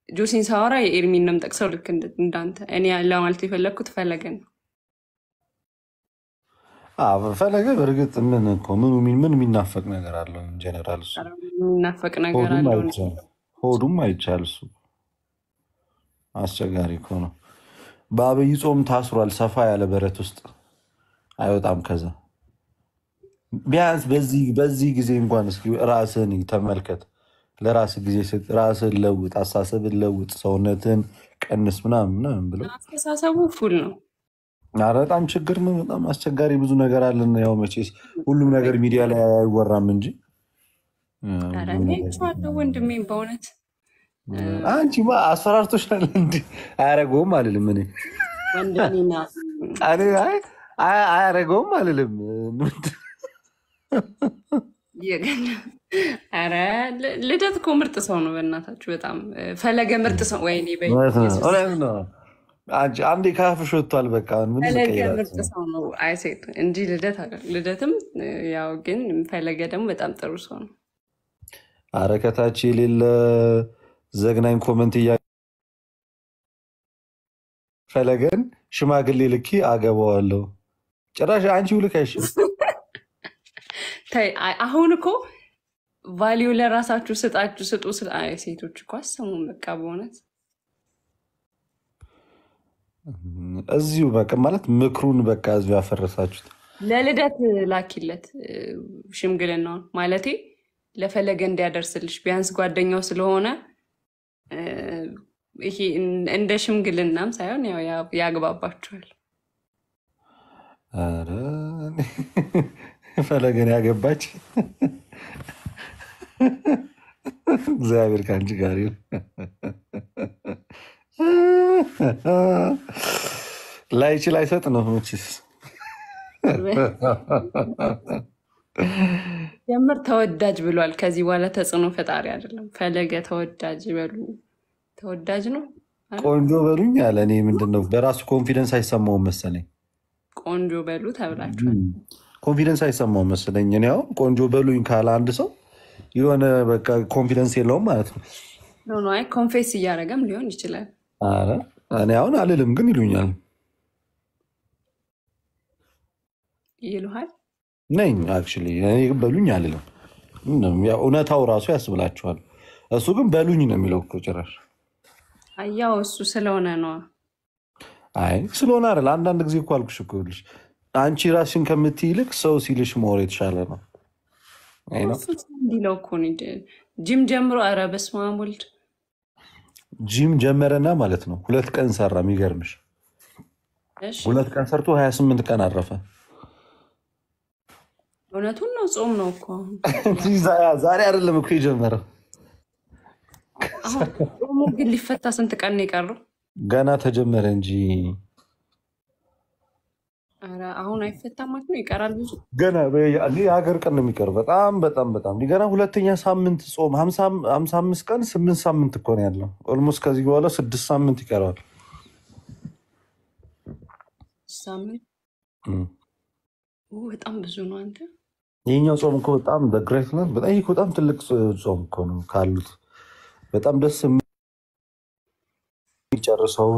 ጆሲን ሳወራ የኤርሚን ነው የምጠቅሰው ልክ እንዳንተ። እኔ ለማለት የፈለግኩት ፈለገን ነው። ፈለገ በእርግጥ ምን እኮ ምን የሚናፈቅ ነገር አለው? ጀነራል እሱ የሚናፈቅ ነገር አለው። ሆዱም አይቻል። እሱ አስቸጋሪ እኮ ነው። በአብይ ጾም ታስሯል። ሰፋ ያለ በረት ውስጥ አይወጣም። ከዛ ቢያንስ በዚህ ጊዜ እንኳን እስኪ ራስህን ተመልከት። ለራስህ ጊዜ ስጥ። ራስህን ለውጥ፣ አሳሰብን ለውጥ፣ ሰውነትን ቀንስ ምናምን ብሎ አስተሳሰቡ ፉል ነው። ኧረ በጣም ችግር ነው። በጣም አስቸጋሪ ብዙ ነገር አለን። ያው መቼስ ሁሉም ነገር ሚዲያ ላይ አይወራም እንጂ ኧረ እኔ አይቼዋለሁ ወንድሜም በእውነት አንቺማ አስፈራርቶሻል። እንዲ አያረገውም አልልም እኔ ወንድሜና አያረገውም አልልም። ኧረ ልደት እኮ ምርጥ ሰው ነው። በእናታችሁ በጣም ፈለገ ምርጥ ሰው። ወይኔ አንዴ ካፍሽ ወጥቷል። በቃ ፈለገ ምርጥ ሰው ነው አይሴት እንጂ ልደት አለ። ልደትም ያው ግን ፈለገ ደግሞ በጣም ጥሩ ሰው ነው። አረከታች የሌለ ዘግናኝ ኮመንት ፈለገን ሽማግሌ ልኪ አገባዋለሁ። ጭራሽ አንቺው ልከሽ አሁን እኮ ቫሊዩ ለራሳችሁ ስጣችሁ ስጡ። ሴቶች እኮ አሰሙም በቃ በእውነት እዚሁ በቃ ማለት ምክሩን በቃ እዚሁ ያፈረሳችሁት። ለልደት ላኪለት ሽምግልናውን ማለቴ ለፈለገ እንዲያደርስልሽ ቢያንስ ጓደኛው ስለሆነ ይሄ እንደ ሽምግልናም ሳይሆን ያግባባችኋል። ኧረ ፈለገን ያገባች እግዚአብሔር ከአንቺ ጋር ይሁን። ላይችል አይሰጥ ነው መችስ ጀምር ተወዳጅ ብሏል። ከዚህ በኋላ ተጽዕኖ ፈጣሪ አይደለም። ፈለገ ተወዳጅ በሉ። ተወዳጅ ነው። ቆንጆ በሉኝ አለ። እኔ ምንድነው በራሱ ኮንፊደንስ አይሰማውም መሰለኝ። ቆንጆ በሉ ተብላችኋል። ኮንፊደንስ አይሰማውም መሰለኝ። እኔ አሁን ቆንጆ በሉኝ ካለ አንድ ሰው የሆነ በቃ ኮንፊደንስ የለውም ማለት ነው። አይ ኮንፌስ እያደረገም ሊሆን ይችላል። ኧረ እኔ አሁን አልልም ግን ይሉኛል። ይሉሃል ነኝ አክቹዋሊ እኔ ግን በሉኝ አልልም። እውነታው ራሱ ያስብላችኋል። እሱ ግን በሉኝ ነው የሚለው እኮ ጭራሽ። ያው እሱ ስለሆነ ነው። አይ ስለሆነ አይደል። አንዳንድ ጊዜ እኮ አልኩሽ እኮ ይኸውልሽ አንቺ ራስሽን ከምትይ ይልቅ ሰው ሲልሽ መሆን የተሻለ ነው። እንዲለው እኮ ጂም ጀምሮ ኧረ በስመ አብ ወልድ ጂም ጀመረና ማለት ነው 2 ቀን ሰራ። የሚገርምሽ 2 ቀን ሰርቶ 28 ቀን አረፈ። እውነቱን ነው። ጾም ነው እኮ ዛሬ አይደለም እኮ የጀመረው። ጾሙ ግን ሊፈታ ስንት ቀን ነው የቀረው? ገና ተጀመረ እንጂ አሁን አይፈታም ማለት ነው። ይቀራል ብዙ ገና የሀገር ቀን ነው የሚቀረው። በጣም በጣም በጣም ገና 2ኛ ሳምንት ጾም 55 ቀን 8 ሳምንት እኮ ነው ያለው። ኦልሞስት ከዚህ በኋላ 6 ሳምንት ይቀረዋል። ሳምንት በጣም ብዙ ነው። አንተ ይህኛው ጾም እኮ በጣም በግሬት ነው። በጣም ትልቅ ጾም እኮ ነው ካሉት። በጣም ደስ የሚጨርሰው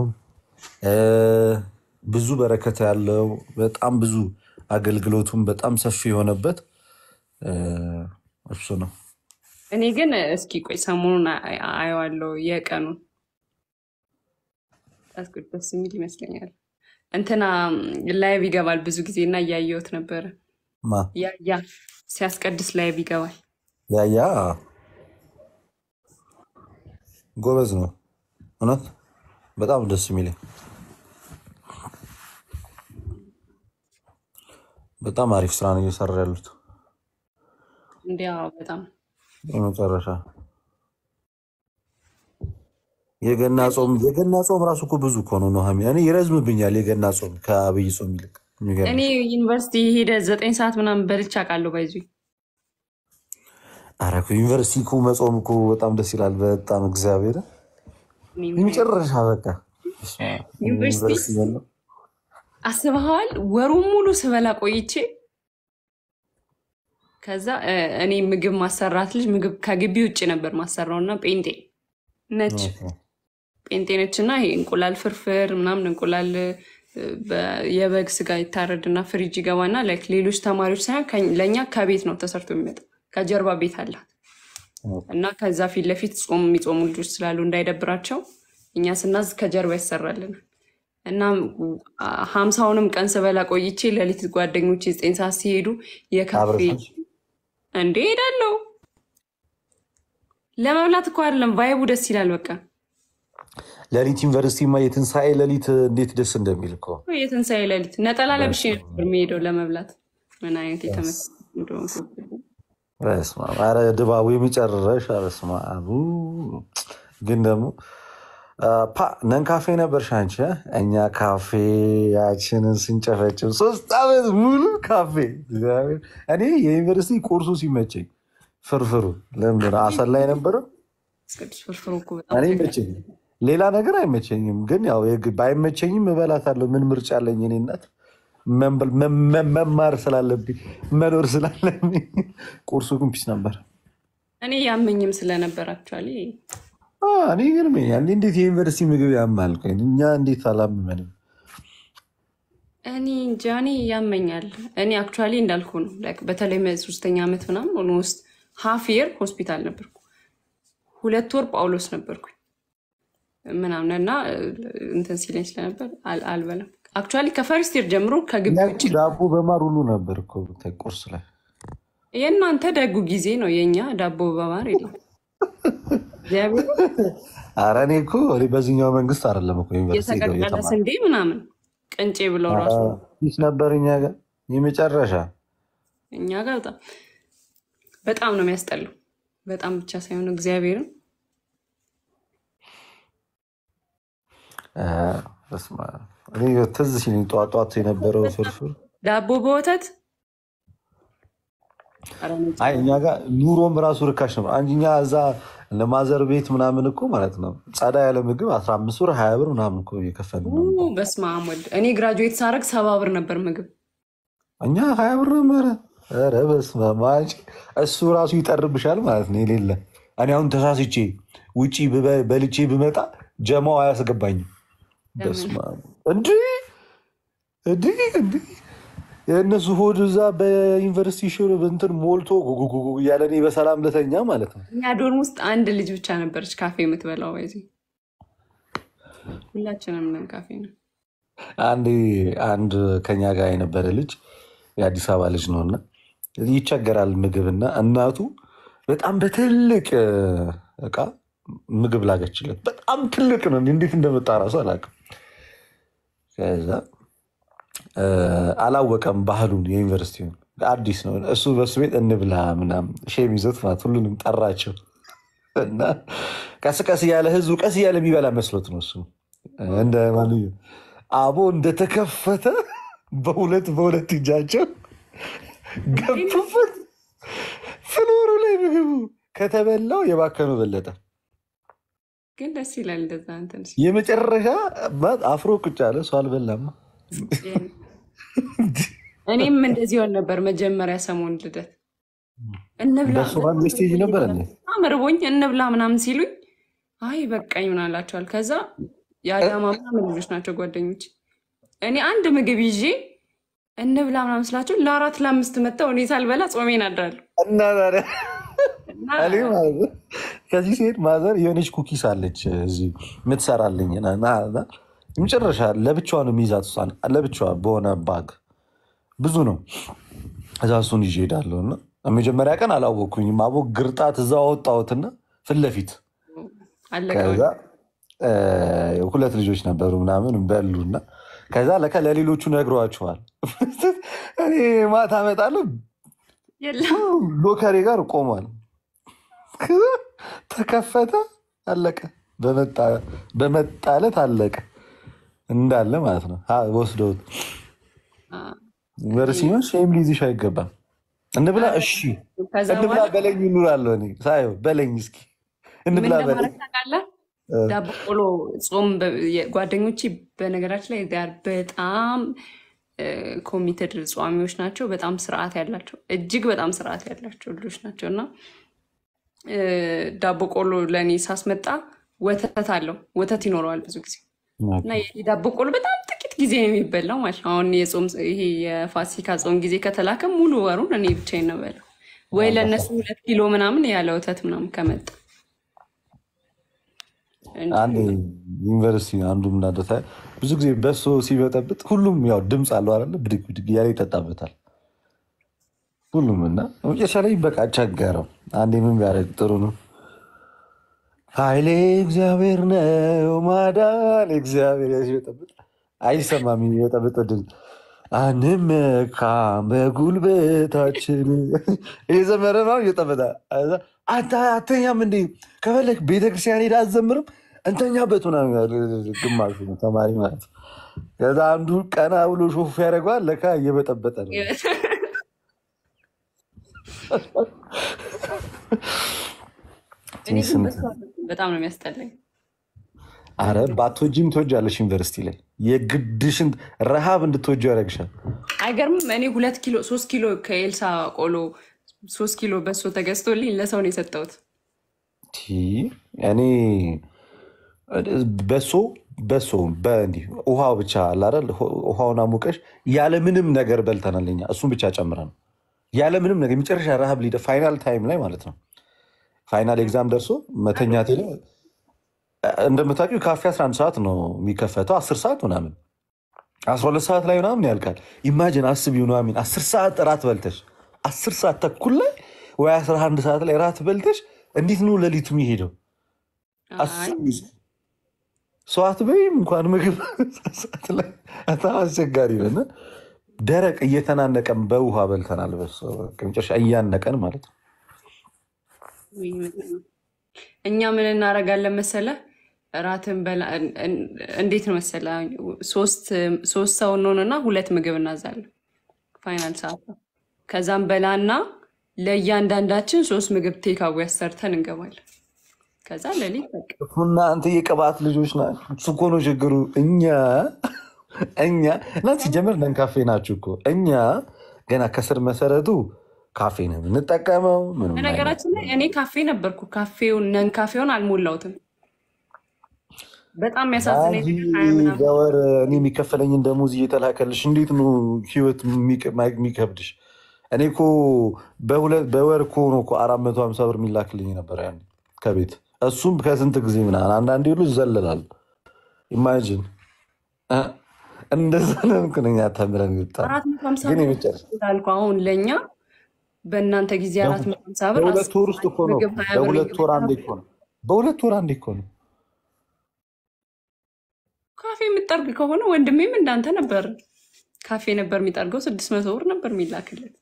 ብዙ በረከት ያለው በጣም ብዙ አገልግሎቱም በጣም ሰፊ የሆነበት እሱ ነው። እኔ ግን እስኪ ቆይ ሰሞኑን አየዋለሁ የቀኑን ደስ የሚል ይመስለኛል። እንትና ላይቭ ይገባል ብዙ ጊዜ እና እያየሁት ነበረ። ያ ሲያስቀድስ ላይቭ ይገባል። ያ ጎበዝ ነው እውነት በጣም ደስ የሚለኝ። በጣም አሪፍ ስራ ነው እየሰራ ያሉት። እንዲያው በጣም የመጨረሻ የገና ጾም ራሱ እኮ ብዙ እኮ ነው። ኑሃሚ እኔ ይረዝምብኛል የገና ጾም ከአብይ ጾም ይልቅ። እኔ ዩኒቨርሲቲ ሄደ 9 ሰዓት ምናምን በልቻ ቃለሁ ባይዙ። ኧረ እኮ ዩኒቨርሲቲ እኮ መጾም እኮ በጣም ደስ ይላል። በጣም እግዚአብሔር የመጨረሻ በቃ ዩኒቨርሲቲ አስበዋል። ወሩን ሙሉ ስበላ ቆይቼ ከዛ እኔ ምግብ ማሰራት ልጅ ምግብ ከግቢ ውጭ ነበር ማሰራውና ጴንጤ ነች እና ይሄ እንቁላል ፍርፍር ምናምን እንቁላል የበግ ስጋ ይታረድና ፍሪጅ ይገባና ሌሎች ተማሪዎች ሳይሆን ለእኛ ከቤት ነው ተሰርቶ የሚመጣ ከጀርባ ቤት አላት እና ከዛ ፊት ለፊት የሚጾሙ ልጆች ስላሉ እንዳይደብራቸው እኛ ስናዝ ከጀርባ ይሰራልናል እና 50ውንም ቀን ስበላ ቆይቼ ለሊት ጓደኞቼ 9 ሰዓት ሲሄዱ የካፌ አብረሽ እንዴ ሄዳለሁ። ለመብላት እኮ አይደለም፣ ቫይቡ ደስ ይላል። በቃ ሌሊት ዩኒቨርሲቲ ማ የትንሣኤ ሌሊት እንዴት ደስ እንደሚል እኮ የትንሣኤ ሌሊት ነጠላ ለብሼ ነበር የምሄደው ለመብላት። ምን አይነት የተመሰለ እንደሆንኩ በስመ አብ። ኧረ ድባቡ የመጨረሻ በስመ አብ። ግን ደግሞ ነን ካፌ ነበርሽ አንቺ። እኛ ካፌ ያችንን ስንጨፈጭብ 3 ዓመት ሙሉ ካፌ። እኔ የዩኒቨርሲቲ ቁርሱ ሲመቸኝ ፍርፍሩ ለምን አሰላ የነበረው ፍርፍሩ እኮ እኔ ይመቸኝ፣ ሌላ ነገር አይመቸኝም። ግን ያው ባይመቸኝም እበላታለሁ። ምን ምርጫ አለኝ? እኔ እናት መማር ስላለብኝ መኖር ስላለብኝ። ቁርሱ ግን ፒስ ነበር። እኔ ያመኝም ስለነበራቸዋል። እኔ ገርመኛል። እንዴት የዩኒቨርሲቲ ምግብ ያማል? እኛ እንዴት አላመመንም? እኔ እንጃ፣ እኔ ያመኛል። እኔ አክቹዋሊ እንዳልኩ ነው። በተለይ 3ኛ ዓመት ምናምን ውስጥ ሃፍ የር ሆስፒታል ነበርኩ። 2 ወር ጳውሎስ ነበርኩኝ ምናምን እና እንትን ሲለኝ ስለነበር አልበላም። አክቹዋሊ ከፈርስት የር ጀምሮ ከግቢ ውጭ ዳቦ በማር ሁሉ ነበር እኮ ቁርስ ላይ። የእናንተ ደጉ ጊዜ ነው፣ የእኛ ዳቦ በማር የለም። ኧረ እኔ እኮ በዚህኛው መንግስት አይደለም እኮ ዩኒቨርሲቲ የተቀቀለ ስንዴ ምናምን ቅንጬ ብለው ራሱ ፒስ ነበር እኛ ጋር የመጨረሻ። እኛ ጋር በጣም ነው የሚያስጠላው። በጣም ብቻ ሳይሆን እግዚአብሔርን ትዝ ሲለኝ ጧት የነበረው ፍርፍር ዳቦ በወተት እኛ ጋር ኑሮም ራሱ ርካሽ ነበር። አንጂኛ እዛ ለማዘር ቤት ምናምን እኮ ማለት ነው ጸዳ ያለ ምግብ 15 ብር 20 ብር ምናምን እኮ እየከፈልን ነው። በስመ አብ ወልድ። እኔ ግራጁዌት ሳደርግ 70 ብር ነበር ምግብ፣ እኛ 20 ብር ነበረ። ኧረ በስመ አብ። እሱ ራሱ ይጠርብሻል ማለት ነው የሌለ። እኔ አሁን ተሳስቼ ውጪ በልቼ ብመጣ ጀማው አያስገባኝም። በስመ አብ። እንዲህ የእነሱ ሆድ እዛ በዩኒቨርሲቲ ሽር እንትን ሞልቶ ጉጉጉ እያለ እኔ በሰላም ለተኛ ማለት ነው። እኛ ዶርም ውስጥ አንድ ልጅ ብቻ ነበረች ካፌ የምትበላው። ሁላችንም ነን ካፌ ነው። አንድ ከኛ ጋር የነበረ ልጅ የአዲስ አበባ ልጅ ነው እና ይቸገራል ምግብና እናቱ በጣም በትልቅ እቃ ምግብ ላገችለት። በጣም ትልቅ ነው፣ እንዴት እንደመጣ ራሱ አላውቅም። ከዛ አላወቀም ባህሉን፣ የዩኒቨርሲቲውን አዲስ ነው እሱ። በሱ ቤት እንብላ ምናምን ሼም ይዘት ማለት ሁሉንም ጠራቸው እና ቀስ ቀስ እያለ ህዝቡ ቀስ እያለ የሚበላ መስሎት ነው እሱ እንደ አቦ እንደተከፈተ በሁለት እጃቸው ገፉበት ፍሎሩ ላይ ምግቡ ከተበላው የባከኑ በለጠ። ግን ደስ ይላል እንደዛ እንትን የመጨረሻ አፍሮ ቁጭ አለ። እሱ አልበላማ። እኔም እንደዚህ ሆን ነበር መጀመሪያ ሰሞን ልደት እንብላ ስቴጅ ነበር አምርቦኝ እንብላ ምናምን ሲሉኝ አይ በቃኝ ምናላቸዋል። ከዛ የአዳማ ምናምን ልጆች ናቸው ጓደኞች። እኔ አንድ ምግብ ይዤ እንብላ ምናምን ስላቸው ለ4 ለ5 መጥተው እኔ ሳልበላ ጾሜን አድራለሁ። ከዚህ ሴት ማዘር የሆነች ኩኪስ አለች እዚህ የምትሰራልኝ መጨረሻ ለብቻዋ ነው የሚይዛት። እሷን ለብቻዋ በሆነ ባግ ብዙ ነው። እዛ እሱን ይዤ እሄዳለሁ እና መጀመሪያ ቀን አላወቅኩኝም። አቦ ግርጣት እዛ ወጣሁትና ፊት ለፊት ከዛ 2 ልጆች ነበሩ ምናምን በሉና ከዛ ለሌሎቹ ነግሯቸዋል። እኔ ማታ እመጣለሁ ሎከሬ ጋር ቆሟል። ተከፈተ፣ አለቀ። በመጣለት አለቀ እንዳለ ማለት ነው። ወስደውት ዩኒቨርሲቲ ሼም ሊይዝሽ አይገባም። እንብላ እሺ እንብላ በለኝ እኑራለሁ። እኔ ሳየው በለኝ እስኪ እንብላ በለኝ። ዳቦ ቆሎ ጾም ጓደኞቼ በነገራችን ላይ በጣም ኮሚትድ ጿሚዎች ናቸው። በጣም ስርዓት ያላቸው እጅግ በጣም ስርዓት ያላቸው ልጆች ናቸው እና ዳቦ ቆሎ ለእኔ ሳስመጣ ወተት አለው፣ ወተት ይኖረዋል ብዙ ጊዜ እና የዳቦ ቆሎ በጣም ጥቂት ጊዜ ነው የሚበላው ማለት ነው። አሁን ይሄ የፋሲካ ጾም ጊዜ ከተላከ ሙሉ ወሩን እኔ ብቻዬን ነው የምበላው። ወይ ለእነሱ 2 ኪሎ ምናምን ያለ ወተት ምናምን ከመጣ እንጂ አንድ ዩኒቨርሲቲ አንዱ ምናደታ ብዙ ጊዜ በሶ ሲበጠብጥ ሁሉም ያው ድምፅ አለው አይደለ? ብድግ ብድግ እያለ ይጠጣበታል ሁሉም እና መጨረሻ ላይ በቃ ቸገረው። አንዴ ምን ቢያደርግ ጥሩ ነው? ኃይሌ እግዚአብሔር ነው ማዳን እግዚአብሔር ሲበጠብጥ አይሰማም። የሚበጠብጥ ድምፅ አንመካም በጉልበታችን እየዘመረ ነው እየጠበጣ አተኛም እንዴ ከፈለግ ቤተክርስቲያን ሄዳ አትዘምርም እንተኛበት ግማሹ ነው ተማሪ ማለት ነው። ከዛ አንዱ ቀና ብሎ ሾፍ ያደርገዋል ለካ እየበጠበጠ ነው። እኔ ግን በሱ በጣም ነው የሚያስጠላኝ። አረ ባትወጂም ትወጃለሽ። ዩኒቨርሲቲ ላይ የግድሽን ረሃብ እንድትወጂ ያደርግሻል። አይገርምም? እኔ 2 ኪሎ 3 ኪሎ ከኤልሳ ቆሎ 3 ኪሎ በሶ ተገዝቶልኝ ለሰው ነው የሰጠሁት። እኔ በሶ በእንዲህ ውሃው ብቻ አላረ ውሃውን አሙቀሽ ያለምንም ነገር በልተናል። እኛ እሱን ብቻ ጨምረን ያለምንም ነገር የመጨረሻ ረሃብ ሊደ ፋይናል ታይም ላይ ማለት ነው። ፋይናል ኤግዛም ደርሶ መተኛቴ ላይ እንደምታውቂው ካፌ 11 ሰዓት ነው የሚከፈተው። 10 ሰዓት ምናምን 12 ሰዓት ላይ ምናምን ያልቃል። ኢማጂን አስቢው ነው አሚን 10 ሰዓት እራት በልተሽ 10 ሰዓት ተኩል ላይ ወይ 11 ሰዓት ላይ እራት በልተሽ እንዴት ነው ሌሊቱ የሚሄደው? ሰዓት በይም እንኳን ምግብ ሰዓት ላይ በጣም አስቸጋሪ ነው። ደረቅ እየተናነቀን በውሃ በልተናል። በመጨረሻ እያነቀን ማለት ነው። እኛ ምን እናደርጋለን መሰለ? እራትን እንዴት ነው መሰለ? 3 ሰው እንሆንና 2 ምግብ እናዛለን። ፋይናል ሰዓት ነው። ከዛም በላና ለእያንዳንዳችን 3 ምግብ ቴካዊ ያሰርተን እንገባለን። ከዛ ለሊት እናንተ የቅባት ልጆች ናቸው። እሱ እኮ ነው ችግሩ። እኛ እና ሲጀምር ነን ካፌ ናችሁ እኮ። እኛ ገና ከስር መሰረቱ ካፌ ነው የምንጠቀመው። በነገራችን ላይ እኔ ካፌ ነበርኩ። ነን ካፌውን አልሞላሁትም። በጣም ያሳዝነኝ በወር እኔ የሚከፈለኝን ደሞዝ እየተላከልሽ እንዴት ነው ህይወት የሚከብድሽ? እኔ እኮ በወር እኮ ነው 450 ብር የሚላክልኝ ነበር ያን ከቤት። እሱም ከስንት ጊዜ ምናምን አንዳንዴ ሁሉ ይዘልላል። ኢማጂን እንደዛ ነው እኛ ተምረን ይወጣል። ግን የመጨረሻ አሁን ለእኛ በእናንተ ጊዜ 450 ብር በሁለት ወር ውስጥ እኮ ነው። በሁለት ወር አንዴ እኮ ነው። በሁለት ወር አንዴ እኮ ነው። ካፌ የምጠርግ ከሆነ ወንድሜም እንዳንተ ነበር። ካፌ ነበር የሚጠርገው 600 ብር ነበር የሚላክለት።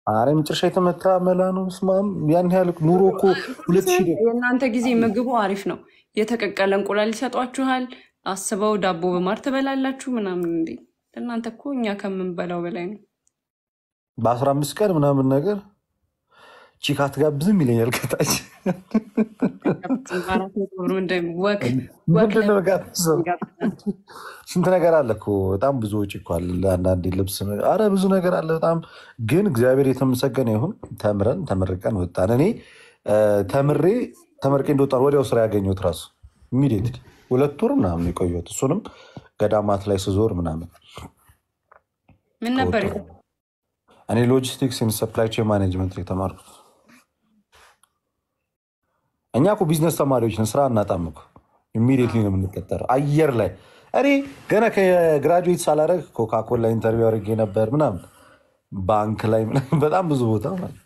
አረ መጨረሻ የተመታ መላ ነው። ስማም ያን ያህል ኑሮ እኮ 2000 የእናንተ ጊዜ ምግቡ አሪፍ ነው። የተቀቀለ እንቁላል ይሰጧችኋል። አስበው ዳቦ በማር ትበላላችሁ ምናምን። እንዴ እናንተ እኮ እኛ ከምንበላው በላይ ነው። በ15 ቀን ምናምን ነገር ቺካ አትጋብዝም ይለኛል ከታች። ስንት ነገር አለ እኮ በጣም ብዙ ወጪ እኮ አለ። አንዳንዴ ልብስ አረ ብዙ ነገር አለ በጣም። ግን እግዚአብሔር የተመሰገነ ይሁን ተመርቀን ወጣን። እኔ ተመርቄ እንደወጣን ወዲያው ስራ ያገኘሁት ራሱ ኢሚዲየትሊ 2 ወር ምናምን የቆየሁት። እሱንም ገዳማት ላይ ስዞር ምናምን። ምን ነበር? እኔ ሎጂስቲክስ ሰፕላይ ቼን ማኔጅመንት ላይ ተማርኩት። እኛ እኮ ቢዝነስ ተማሪዎች ነን። ስራ እናጣም እኮ ኢሚዲየትሊ ነው የምንቀጠረው አየር ላይ። እኔ ገና ከግራጁዌት ሳላረግ ኮካኮላ ኢንተርቪው አድርጌ ነበር ምናምን፣ ባንክ ላይ በጣም ብዙ ቦታ ማለት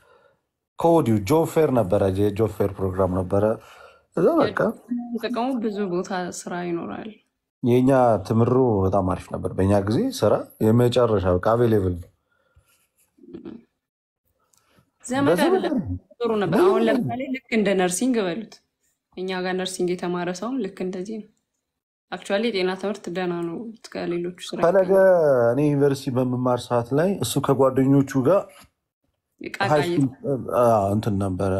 ከወዲሁ ጆብ ፌር ነበረ። የጆብ ፌር ፕሮግራም ነበረ። እዛ በቃ ጥቅሙ ብዙ ቦታ ስራ ይኖራል። የእኛ ትምሩ በጣም አሪፍ ነበር። በእኛ ጊዜ ስራ የመጨረሻ በቃ አቬሌብል ዘመድ አይደለም ጥሩ ነበር። አሁን ለምሳሌ ልክ እንደ ነርሲንግ በሉት። እኛ ጋር ነርሲንግ የተማረ ሰውም ልክ እንደዚህ ነው። አክቹዋሊ የጤና ትምህርት ደህና ነው ከሌሎቹ ስራ ፈለገ። እኔ ዩኒቨርሲቲ በመማር ሰዓት ላይ እሱ ከጓደኞቹ ጋር እንትን ነበረ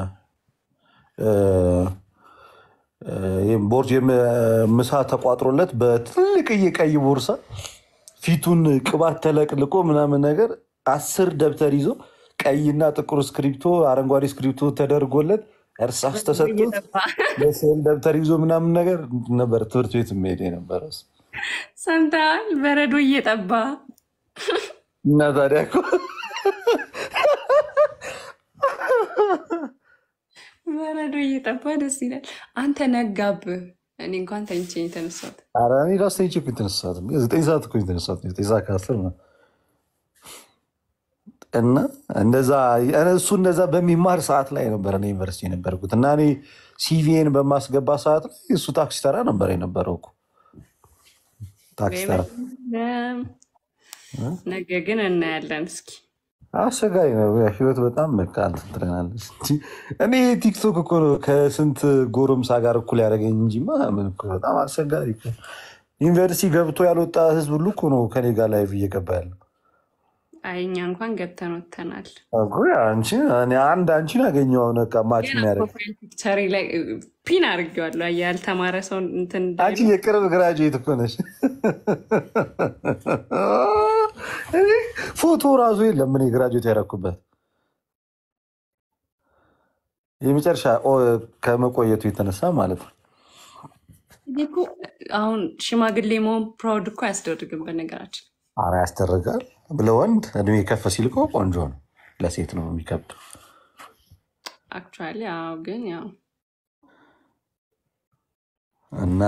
ምሳ ተቋጥሮለት በትልቅዬ ቀይ ቦርሳ ፊቱን ቅባት ተለቅልቆ ምናምን ነገር 10 ደብተር ይዞ ቀይና ጥቁር እስክሪፕቶ አረንጓዴ እስክሪፕቶ ተደርጎለት እርሳስ ተሰጥቶት ለስዕል ደብተር ይዞ ምናምን ነገር ነበር ትምህርት ቤት የሚሄድ የነበረ። ሰምተሃል? በረዶ እየጠባ እና ታዲያ እኮ በረዶ እየጠባ ደስ ይላል። አንተ ነጋብህ እኔ እንኳን ተኝቼ የተነሳሁት ኧረ እኔ ራሱ ተኝቼ እኮ የተነሳሁት 9 ሰዓት እኮ የተነሳሁት 9 ሰዓት ከ10 ነው። እና እሱ እንደዛ በሚማር ሰዓት ላይ ነበር እኔ ዩኒቨርሲቲ የነበርኩት እና እኔ ሲቪን በማስገባ ሰዓት ላይ እሱ ታክሲ ተራ ነበር የነበረው እኮ ታክሲ ተራ። ነገ ግን እናያለን። እስኪ አስቸጋሪ ነው ህይወት በጣም በቃ እንትን ትለናለች እንጂ እኔ ቲክቶክ እኮ ነው ከስንት ጎረምሳ ጋር እኩል ያደረገኝ እንጂ ምን እኮ በጣም አስቸጋሪ እኮ። ዩኒቨርሲቲ ገብቶ ያልወጣ ህዝብ ሁሉ እኮ ነው ከኔ ጋር ላይቭ እየገባ ያለው። አይ እኛ እንኳን ገብተን ወተናል። አንቺን አገኘው በቃ ማች የሚያደርግ ፒክቸሪ ላይ ፒን አድርጌዋለሁ። ያልተማረ ሰው እንትን አንቺ የቅርብ ግራጁዌት እኮ ነሽ። ፎቶ ራሱ የለም እኔ ግራጁዌት ያደረኩበት የመጨረሻ ከመቆየቱ የተነሳ ማለት ነው። አሁን ሽማግሌ መሆን ፕራውድ እኮ አያስደርግም በነገራችን። ኧረ ያስደርጋል። ለወንድ እድሜ ከፍ ሲል እኮ ቆንጆ ነው፣ ለሴት ነው የሚከብድ። አክቹዋሊ አዎ፣ ግን ያው እና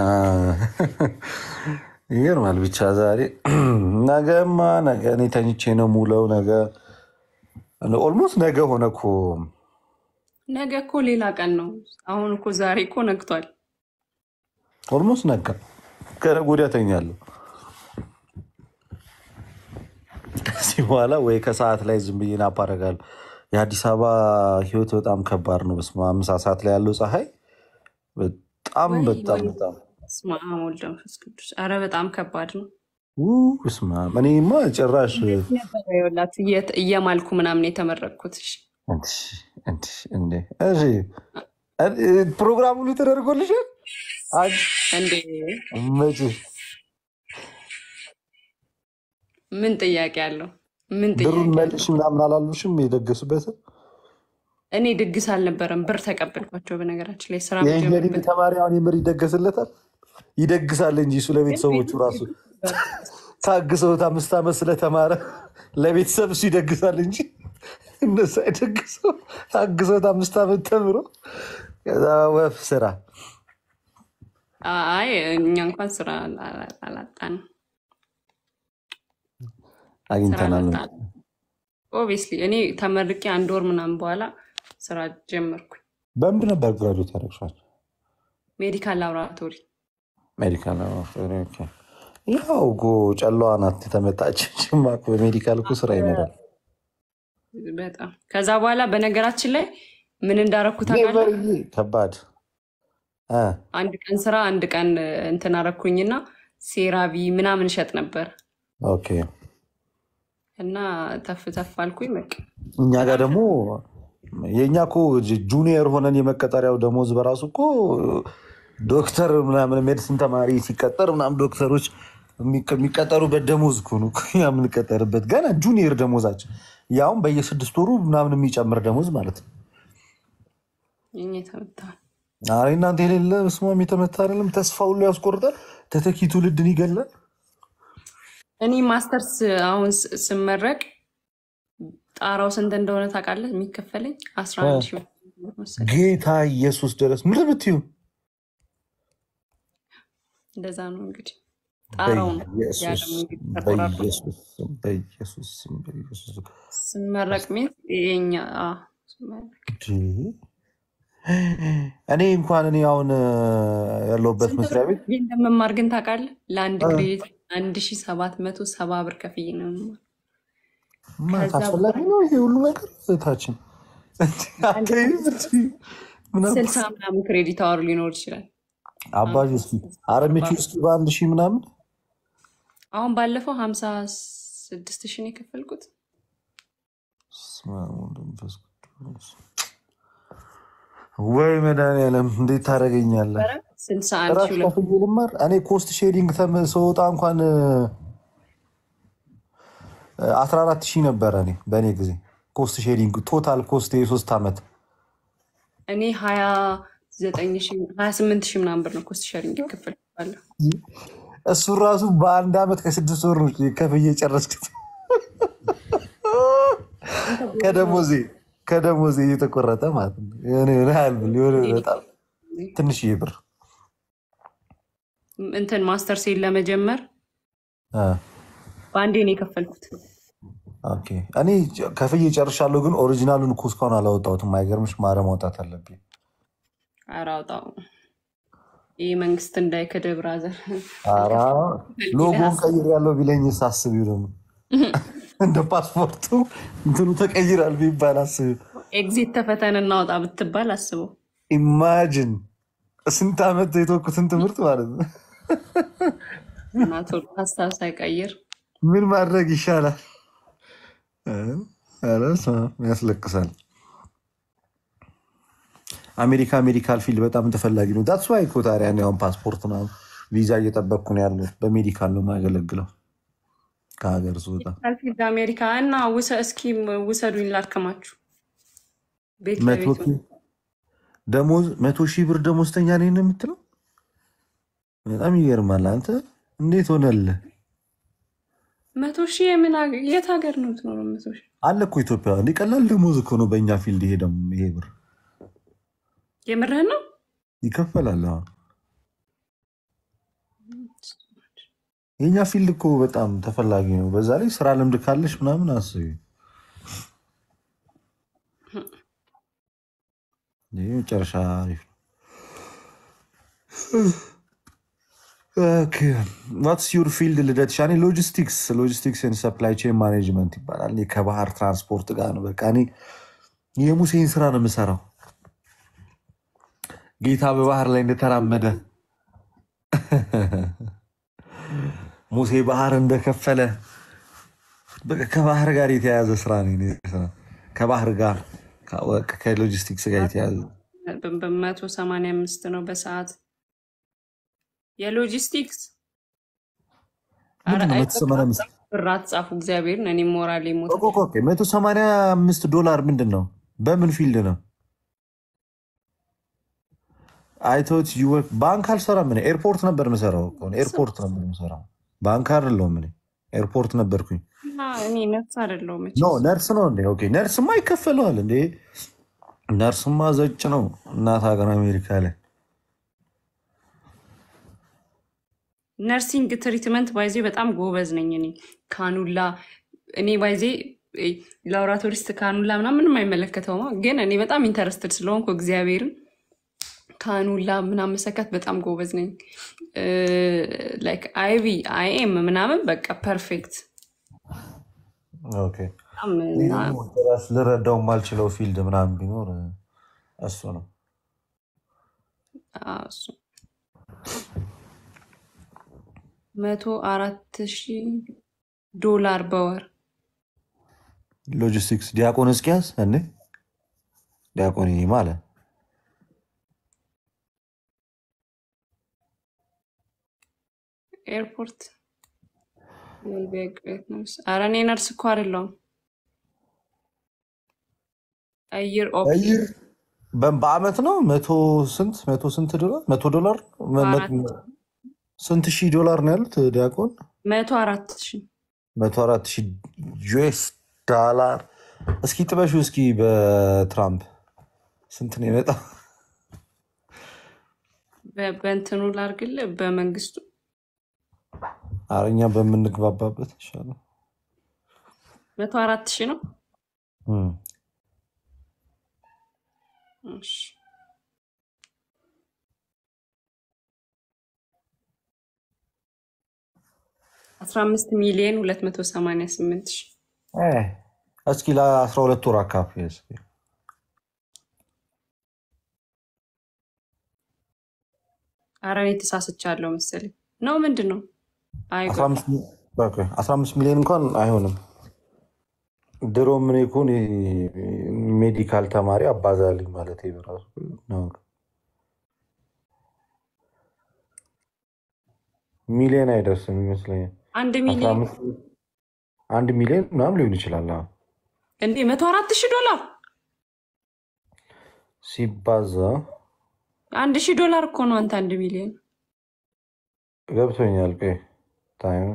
ይገርማል ብቻ። ዛሬ ነገማ ነገ እኔ ተኝቼ ነው ሙለው። ነገ ኦልሞስት ነገ ሆነ እኮ። ነገ እኮ ሌላ ቀን ነው። አሁን እኮ ዛሬ እኮ ነግቷል። ኦልሞስት ነጋ። ከነገ ወዲያ ተኛለሁ። ከዚህ በኋላ ወይ ከሰዓት ላይ ዝም ብዬ ናፕ አደርጋለሁ። የአዲስ አበባ ህይወት በጣም ከባድ ነው። በስመ አብ ምሳ ሰዓት ላይ ያለው ፀሐይ በጣም በጣም በጣም በስመ አብ ወወልድ ወመንፈስ ቅዱስ። ኧረ በጣም ከባድ ነው። በስመ አብ እኔማ ጭራሽ እየማልኩ ምናምን የተመረቅኩት። ፕሮግራሙ ሁሉ ተደርጎልሻል እንዴ? መቼ ምን ጥያቄ አለው? ምን ብሩን ጥያቄ መልሽ ምናምን አላሉሽም? የደገሱበት እኔ ድግስ አልነበረም፣ ብር ተቀበልኳቸው። በነገራችን ላይ ስራ የኢንጂነሪንግ ተማሪ አሁን የምር ይደገስለታል? ይደግሳል እንጂ እሱ ለቤተሰቦቹ ራሱ ታግሰውት 5 ዓመት ስለተማረ ለቤተሰብ እሱ ይደግሳል እንጂ እነሱ አይደግሰው። ታግሰውት 5 ዓመት ተምሮ ከዛ ወፍ ስራ። አይ እኛ እንኳን ስራ አላጣንም፣ አግኝተናል። ኦብቪየስሊ እኔ ተመርቄ 1 ወር ምናምን በኋላ ስራ ጀመርኩኝ። በምንድን ነበር ግራጁዌት ያደረግሻቸው? ሜዲካል ላቦራቶሪ። ሜዲካል ላቦራቶሪ። ኦኬ። ያው እኮ ጨለዋ ናት የተመጣች። በሜዲካል እኮ ስራ ይኖራል በጣም። ከዛ በኋላ በነገራችን ላይ ምን እንዳረኩ ታውቃለህ? ከባድ። አንድ ቀን ስራ አንድ ቀን እንትን አረኩኝና ሴራቪ ምናምን እሸጥ ነበር። ኦኬ። እና ተፍ ተፍ አልኩኝ በቃ። እኛ ጋር ደግሞ የእኛ እኮ ጁኒየር ሆነን የመቀጠሪያው ደሞዝ በራሱ እኮ ዶክተር ምናምን ሜዲሲን ተማሪ ሲቀጠር ምናምን ዶክተሮች የሚቀጠሩበት ደሞዝ እኮ ነው የምንቀጠርበት። ገና ጁኒየር ደሞዛችን ያውም በየ6 ወሩ ምናምን የሚጨምር ደሞዝ ማለት ነው። ኧረ እናንተ የሌለ ስማም የተመታ አይደለም። ተስፋ ሁሉ ያስቆርጣል። ተተኪ ትውልድን ይገላል። እኔ ማስተርስ አሁን ስመረቅ ጣራው ስንት እንደሆነ ታውቃለህ? የሚከፈለኝ 11 ሺህ ጌታ ኢየሱስ ድረስ ምን ብትዩ እንደዛ ነው እንግዲህ ጣራው ነው። በኢየሱስ ስመረቅ የኛ እኔ እንኳን እኔ አሁን ያለሁበት መስሪያ ቤት እንደመማር ግን ታውቃለህ? ለአንድ ክሬዲት 1770 ብር ከፍዬ ነው። አስፈላጊ ነው ይሄ ሁሉ ነገር። ታችን 60 ምናምን ክሬዲት አወር ሊኖር ይችላል። አባጅ እስኪ አረሚች ውስጥ በ1 ሺህ ምናምን አሁን ባለፈው 56 ሺህ ነው የከፈልኩት። ወይ መድኃኒዓለም እንዴት ታደርገኛለህ? 61 ሺህ ልማር እኔ ኮስት ሼሪንግ ሰወጣ እንኳን 14 ሺህ ነበረ። እኔ በእኔ ጊዜ ኮስት ሼሪንግ ቶታል ኮስት የ3 ዓመት እኔ 28 ሺህ ምናምን ብር ነው ኮስት ሼሪንግ ይከፈልኩት። እሱ ራሱ በ1 ዓመት ከ6 ወር ነው ከፍዬ ጨረስኩት። ከደሞዜ እየተቆረጠ ማለት ነው። ሆነ ያህል ሊሆን በጣም ትንሽዬ ብር እንትን ማስተር ሴል ለመጀመር አ፣ በአንዴ ነው የከፈልኩት። ኦኬ። እኔ ከፍዬ ጨርሻለሁ፣ ግን ኦሪጂናሉን እኮ እስካሁን አላወጣሁትም። አይገርምሽ? ማረ ማውጣት አለብኝ። ኧረ አውጣው። ይህ መንግስት እንዳይክድ ብራዘር። ኧረ ሎጎን ቀይር ያለው ቢለኝ ሳስቢው ደግሞ እንደ ፓስፖርቱ እንትኑ ተቀይራል ቢባል አስቢው። ኤግዚት ተፈተን እናውጣ ብትባል አስበው። ኢማጂን ስንት ዓመት የተወኩትን ትምህርት ማለት ነው። እናቶ ሀሳብ ሳይቀይር ምን ማድረግ ይሻላል? ኧረ በስመ አብ ያስለቅሳል። አሜሪካ ሜዲካል ፊልድ በጣም ተፈላጊ ነው። ዳትስ ዋይ እኮ ታዲያ እኔ አሁን ፓስፖርት ምናምን ቪዛ እየጠበቅኩ ነው ያለው። በሜዲካል ነው የማገለግለው ከሀገር ስወጣ። ፊልድ አሜሪካ እና እስኪ ውሰዱኝ ላክማችሁ። ቤት መቶ ለቤቱ ሺህ ደሞዝ 100,000 ብር ደሞዝተኛ ነኝ ነው የምትለው? በጣም ይገርማል። አንተ እንዴት ሆነልህ? 100,000 የት ሀገር ነው የምትኖረው? 100,000 አለ እኮ ኢትዮጵያ። እንደ ቀላል ደሞዝ እኮ ነው በእኛ ፊልድ። ይሄ ብር የምርህን ነው? ይከፈላል። አዎ የኛ ፊልድ እኮ በጣም ተፈላጊ ነው። በዛ ላይ ስራ ልምድ ካለሽ ምናምን አስቢ። ይህ መጨረሻ አሪፍ ነው። ዋትስ ዩር ፊልድ ልደትሻ? እኔ ሎጂስቲክስ ሰፕላይ ቼን ማኔጅመንት ይባላል። እኔ ከባህር ትራንስፖርት ጋር ነው። በቃ እኔ የሙሴን ስራ ነው የምሰራው። ጌታ በባህር ላይ እንደተራመደ ሙሴ ባህር እንደከፈለ በቃ ከባህር ጋር የተያያዘ ስራ ነው። ከባህር ጋር ከሎጂስቲክስ ጋር የተያያዘ በ185 ነው በሰዓት የሎጂስቲክስ። ምንድን ነው 185? ብር አትጻፉ እግዚአብሔርን። እኔ ሞራል ሞት $185 ምንድን ነው? በምን ፊልድ ነው? አይቶት ባንክ አልሰራም። ምን ኤርፖርት ነበር የምሰራው። ኤርፖርት ነበር የምሰራው፣ ባንክ አይደለሁም። እኔ ኤርፖርት ነበርኩኝ። እኔ ነርስ አይደለሁም። ነርስ ነው እንዴ? ኦኬ ነርስማ ይከፈለዋል እንዴ? ነርስማ ዘጭ ነው እናት ሀገር አሜሪካ ላይ። ነርሲንግ ትሪትመንት ባይዜ በጣም ጎበዝ ነኝ እኔ። ካኑላ እኔ ባይዜ ላቦራቶሪስት ካኑላ ምናምን ምንም አይመለከተውም፣ ግን እኔ በጣም ኢንተረስትድ ስለሆንኩ እግዚአብሔርን ካኑላ ምናምን መሰካት በጣም ጎበዝ ነኝ። ላይክ አይቪ አይኤም ምናምን በቃ ፐርፌክት። ልረዳው የማልችለው ፊልድ ምናምን ቢኖር እሱ ነው። $104,000 በወር ሎጂስቲክስ ዲያቆን እስኪያዝ እኔ ዲያቆን ማለት ኤርፖርት። ኧረ እኔ ነርስ እኮ አይደለሁም። አየር በአመት ነው $100,000 ስንት ሺህ ዶላር ነው ያሉት ዲያቆን? 104,000 $104,000 እስኪ ጥበሹ እስኪ በትራምፕ ስንት ነው የመጣው? በእንትኑ ላድርግልህ በመንግስቱ አረኛ በምንግባባበት ይሻላል። 104,000 ነው። እሺ 15,288,000 እስኪ ለ12 ወር አካባቢ ኧረ እኔ ተሳስቻለሁ መሰለኝ ነው። ምንድን ነው 15 ሚሊዮን እንኳን አይሆንም። ድሮ ምን ይኩን ሜዲካል ተማሪ አባዛልኝ ማለት በራሱ ነው። ሚሊዮን አይደርስም ይመስለኛል። 1 ሚሊዮን ምናምን ሊሆን ይችላል እንዴ? $104,000 ሲባዛ $1,000 እኮ ነው። አንተ 1 ሚሊዮን ገብቶኛል። ታይም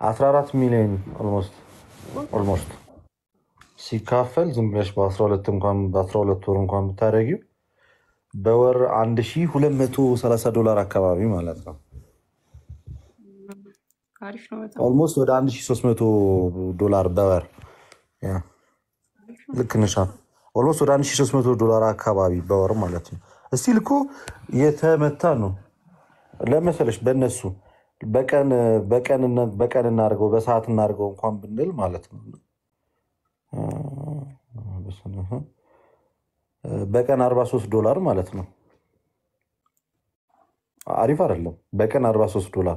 14 ሚሊዮን ኦልሞስት ሲካፈል ዝም ብለሽ በ12 ወር እንኳን ብታደርጊው በወር $1230 አካባቢ ማለት ነው። አሪፍ ነው በጣም። ኦልሞስት ወደ $1300 በወር ያ ልክ ነሽ። ኦልሞስት ወደ $1300 አካባቢ በወር ማለት ነው። እስቲል እኮ የተመታ ነው ለመሰለሽ። በእነሱ በቀን እናድርገው በሰዓት እናድርገው እንኳን ብንል ማለት ነው በቀን $43 ማለት ነው። አሪፍ አይደለም? በቀን $43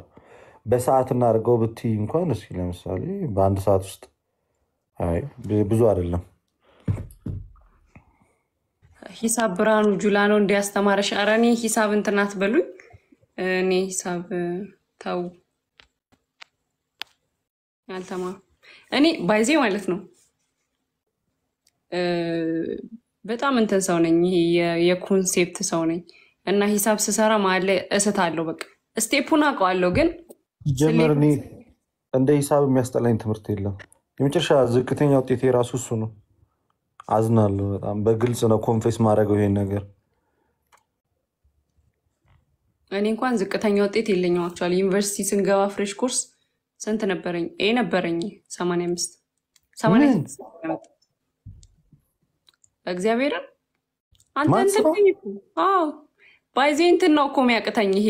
በሰዓት እናድርገው ብትይ እንኳን እስኪ ለምሳሌ በአንድ ሰዓት ውስጥ አይ ብዙ አይደለም። ሂሳብ ብርሃኑ ጁላ ነው እንዲያስተማረሽ። ኧረ እኔ ሂሳብ እንትን አትበሉኝ። እኔ ሂሳብ ተው ያልተማሩ እኔ ባይዜ ማለት ነው። በጣም እንትን ሰው ነኝ። ይሄ የኮንሴፕት ሰው ነኝ እና ሂሳብ ስሰራ መሀል ላይ እስታለሁ። በቃ ስቴፑን አውቀዋለሁ ግን ጀመር እኔ እንደ ሂሳብ የሚያስጠላኝ ትምህርት የለም። የመጨረሻ ዝቅተኛ ውጤት የራሱ እሱ ነው። አዝናለሁ በጣም በግልጽ ነው ኮንፌስ ማድረገው ይሄን ነገር። እኔ እንኳን ዝቅተኛ ውጤት የለኝም። አክቹዋሊ ዩኒቨርሲቲ ስንገባ ፍሬሽ ኮርስ ስንት ነበረኝ? ነበረኝ 85 እግዚአብሔርን አንተ ባይዜ እንትን ነው እኮ የሚያቅተኝ ይሄ